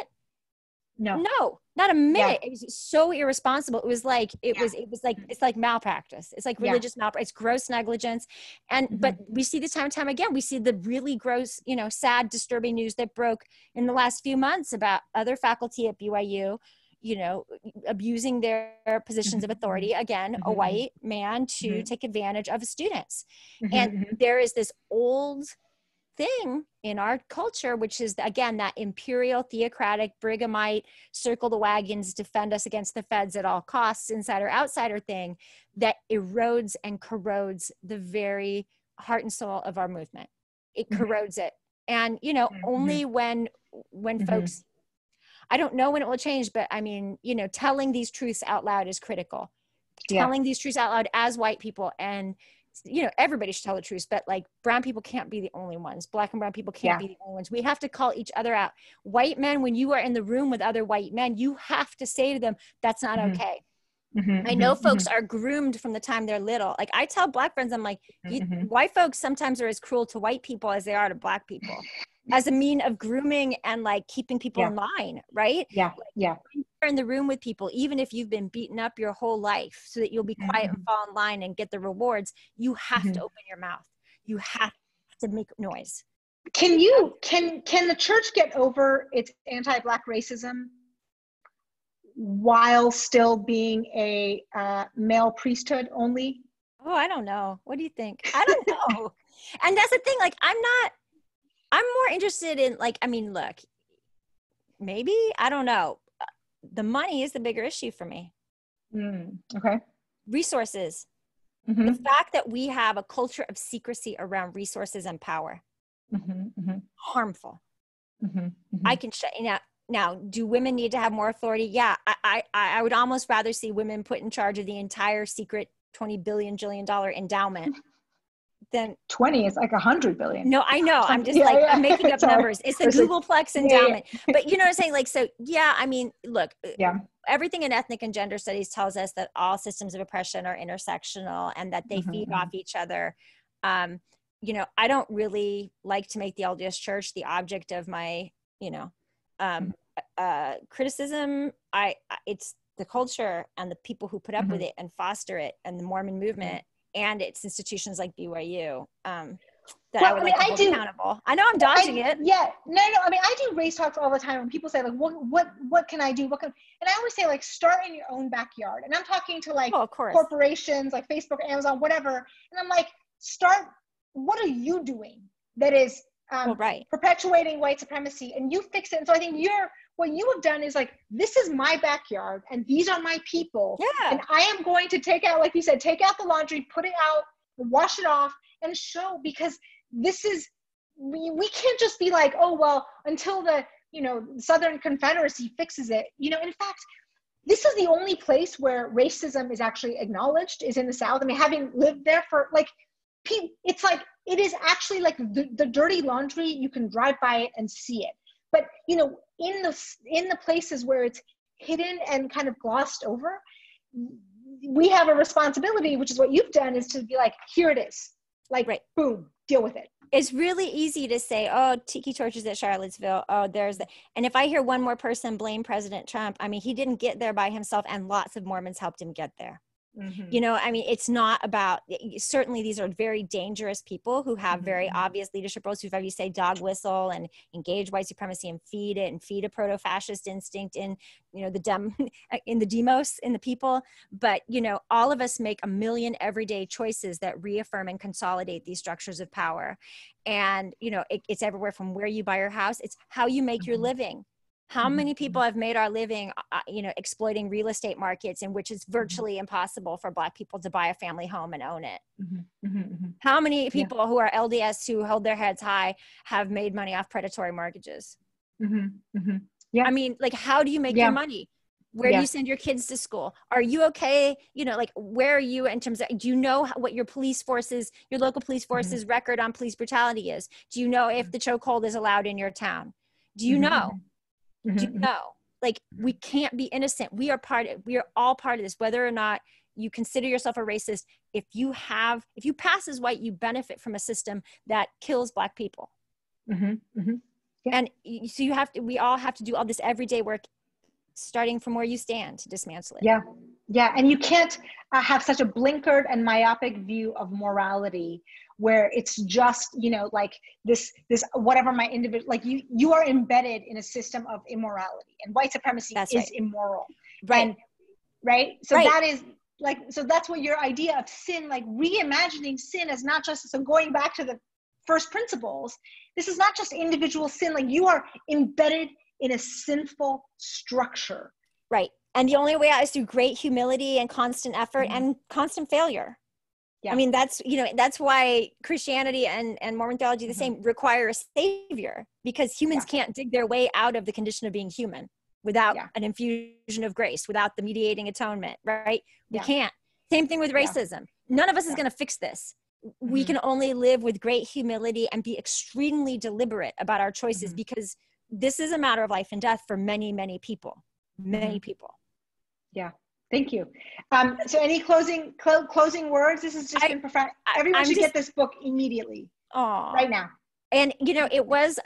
No. Not a minute. It was so irresponsible. It was like, it's like malpractice. It's like religious malpractice. It's gross negligence. And, but we see this time and time again, we see the really gross, you know, sad, disturbing news that broke in the last few months about other faculty at BYU, you know, abusing their positions of authority, again, a white man to take advantage of students. And there is this old thing in our culture, which is, again, that imperial, theocratic, Brighamite, circle the wagons, defend us against the feds at all costs, insider outsider thing, that erodes and corrodes the very heart and soul of our movement. It corrodes it. And, you know, only when folks, I don't know when it will change, but I mean, you know, telling these truths out loud is critical. Telling these truths out loud as white people, and you know, everybody should tell the truth, but like brown people can't be the only ones. Black and brown people can't be the only ones. We have to call each other out. White men, when you are in the room with other white men, you have to say to them, that's not okay. I know folks are groomed from the time they're little. Like I tell black friends, I'm like, white folks sometimes are as cruel to white people as they are to black people, as a mean of grooming and like keeping people in line, right? When you're in the room with people, even if you've been beaten up your whole life so that you'll be quiet and fall in line and get the rewards, you have to open your mouth. You have to make noise. Can the church get over its anti-black racism while still being a male priesthood only? Oh, I don't know. What do you think? I don't know. And that's the thing, like I'm more interested in, like, I mean, look, maybe, I don't know. The money is the bigger issue for me. Okay. Resources. The fact that we have a culture of secrecy around resources and power. Harmful. I can shut you now, do women need to have more authority? Yeah. I would almost rather see women put in charge of the entire secret $20 billion endowment. Then 20 is like 100 billion. No, I know. I'm just I'm making up numbers. It's the Googleplex endowment. But you know what I'm saying? Like, so yeah, I mean, look, everything in ethnic and gender studies tells us that all systems of oppression are intersectional and that they feed off each other. You know, I don't really like to make the LDS Church the object of my, you know, criticism. It's the culture and the people who put up with it and foster it, and the Mormon movement and its institutions like BYU, that I would like to hold accountable. I know I'm dodging it. Yeah, no. I mean, I do race talks all the time when people say like, what can I do? And I always say like, start in your own backyard. And I'm talking to like corporations like Facebook, Amazon, whatever. And I'm like, what are you doing that is perpetuating white supremacy, and you fix it. And so I think what you have done is like, this is my backyard and these are my people. And I am going to take out, like you said, take out the laundry, put it out, wash it off, and show, because this is, we can't just be like, oh, well, until the, you know, Southern Confederacy fixes it. You know, in fact, this is the only place where racism is actually acknowledged, is in the South. I mean, having lived there for like, it's like, it is actually like the dirty laundry, you can drive by it and see it. But, you know, in the places where it's hidden and kind of glossed over, we have a responsibility, which is what you've done, is to be like, here it is. Like, boom, deal with it. It's really easy to say, oh, tiki torches at Charlottesville. Oh, there's the, and if I hear one more person blame President Trump, I mean, he didn't get there by himself, and lots of Mormons helped him get there. You know, I mean, it's not about, certainly these are very dangerous people who have very obvious leadership roles, who, if you say, dog whistle and engage white supremacy and feed it and feed a proto-fascist instinct in, you know, in the demos, in the people. But, you know, all of us make a million everyday choices that reaffirm and consolidate these structures of power. And, you know, it's everywhere from where you buy your house. It's how you make your living. How many people have made our living, you know, exploiting real estate markets in which it's virtually impossible for Black people to buy a family home and own it? How many people who are LDS who hold their heads high have made money off predatory mortgages? I mean, like, how do you make your money? Where do you send your kids to school? Are you okay? You know, like, where are you in terms of, do you know what your police forces, your local police forces record on police brutality is? Do you know if the chokehold is allowed in your town? Do you know? Do you know? Like, we can't be innocent. We are all part of this, whether or not you consider yourself a racist. If you pass as white, you benefit from a system that kills Black people. And so we all have to do all this everyday work starting from where you stand to dismantle it. Yeah. Yeah. And you can't have such a blinkered and myopic view of morality where it's just, you know, like this whatever my individual, like you are embedded in a system of immorality, and white supremacy is immoral. Right. And, right. So right. that is like, so that's what your idea of sin, like reimagining sin as not just, so going back to the first principles, this is not just individual sin, like you are embedded in a sinful structure. Right. And the only way out is through great humility and constant effort and constant failure. Yeah. I mean, that's, you know, that's why Christianity and Mormon theology, the same, require a savior, because humans can't dig their way out of the condition of being human without an infusion of grace, without the mediating atonement, right? We can't. Same thing with racism. None of us is going to fix this. We can only live with great humility and be extremely deliberate about our choices, because this is a matter of life and death for many, many people. Many people. Yeah. Thank you. So any closing words? This has just been profound. Everyone should get this book immediately. Right now. And, you know, it was,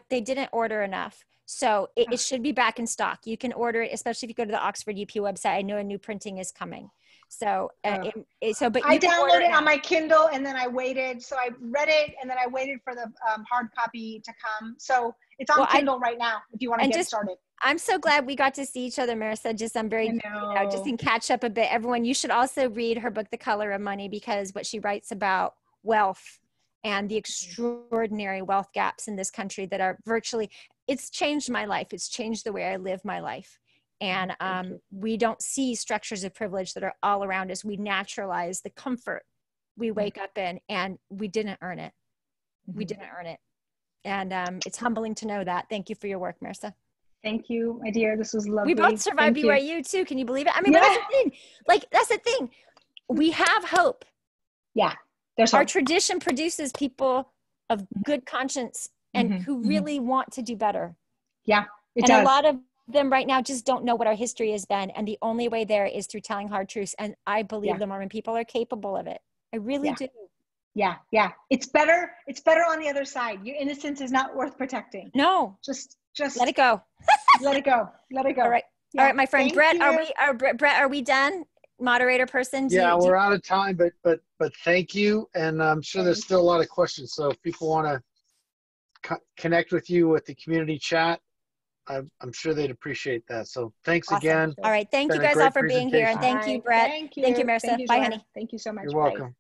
they didn't order enough. So it should be back in stock. You can order it, especially if you go to the Oxford UP website. I know a new printing is coming. So, but I downloaded it on my Kindle, and then I waited. So I read it, and then I waited for the hard copy to come. So it's on Kindle right now if you want to get started. I'm so glad we got to see each other, Marissa. I'm very, you know, just in catch up a bit. Everyone, you should also read her book, The Color of Money, because what she writes about wealth and the extraordinary wealth gaps in this country that are virtually, it's changed my life. It's changed the way I live my life. And we don't see structures of privilege that are all around us. We naturalize the comfort we wake up in, and we didn't earn it. We didn't earn it. And it's humbling to know that. Thank you for your work, Marissa. Thank you, my dear. This was lovely. We both survived BYU too. Can you believe it? I mean, but that's the thing. Like, that's the thing. We have hope. Yeah. There's hope. Our tradition produces people of good conscience and who really want to do better. Yeah, it does. And a lot of them right now just don't know what our history has been. And the only way there is through telling hard truths. And I believe the Mormon people are capable of it. I really do. Yeah. Yeah. It's better on the other side. Your innocence is not worth protecting. No. Just let it go. Let it go. Let it go. All right. Yeah. All right, my friend. Brett, are we done? Moderator person? We're out of time, but thank you. And I'm sure there's still a lot of questions. So if people want to connect with you with the community chat, I'm sure they'd appreciate that. So thanks again. All right. Thank you guys all for being here. And thank you, Brett. Thank you. Thank you, Marissa. Bye, honey. Thank you so much. You're welcome.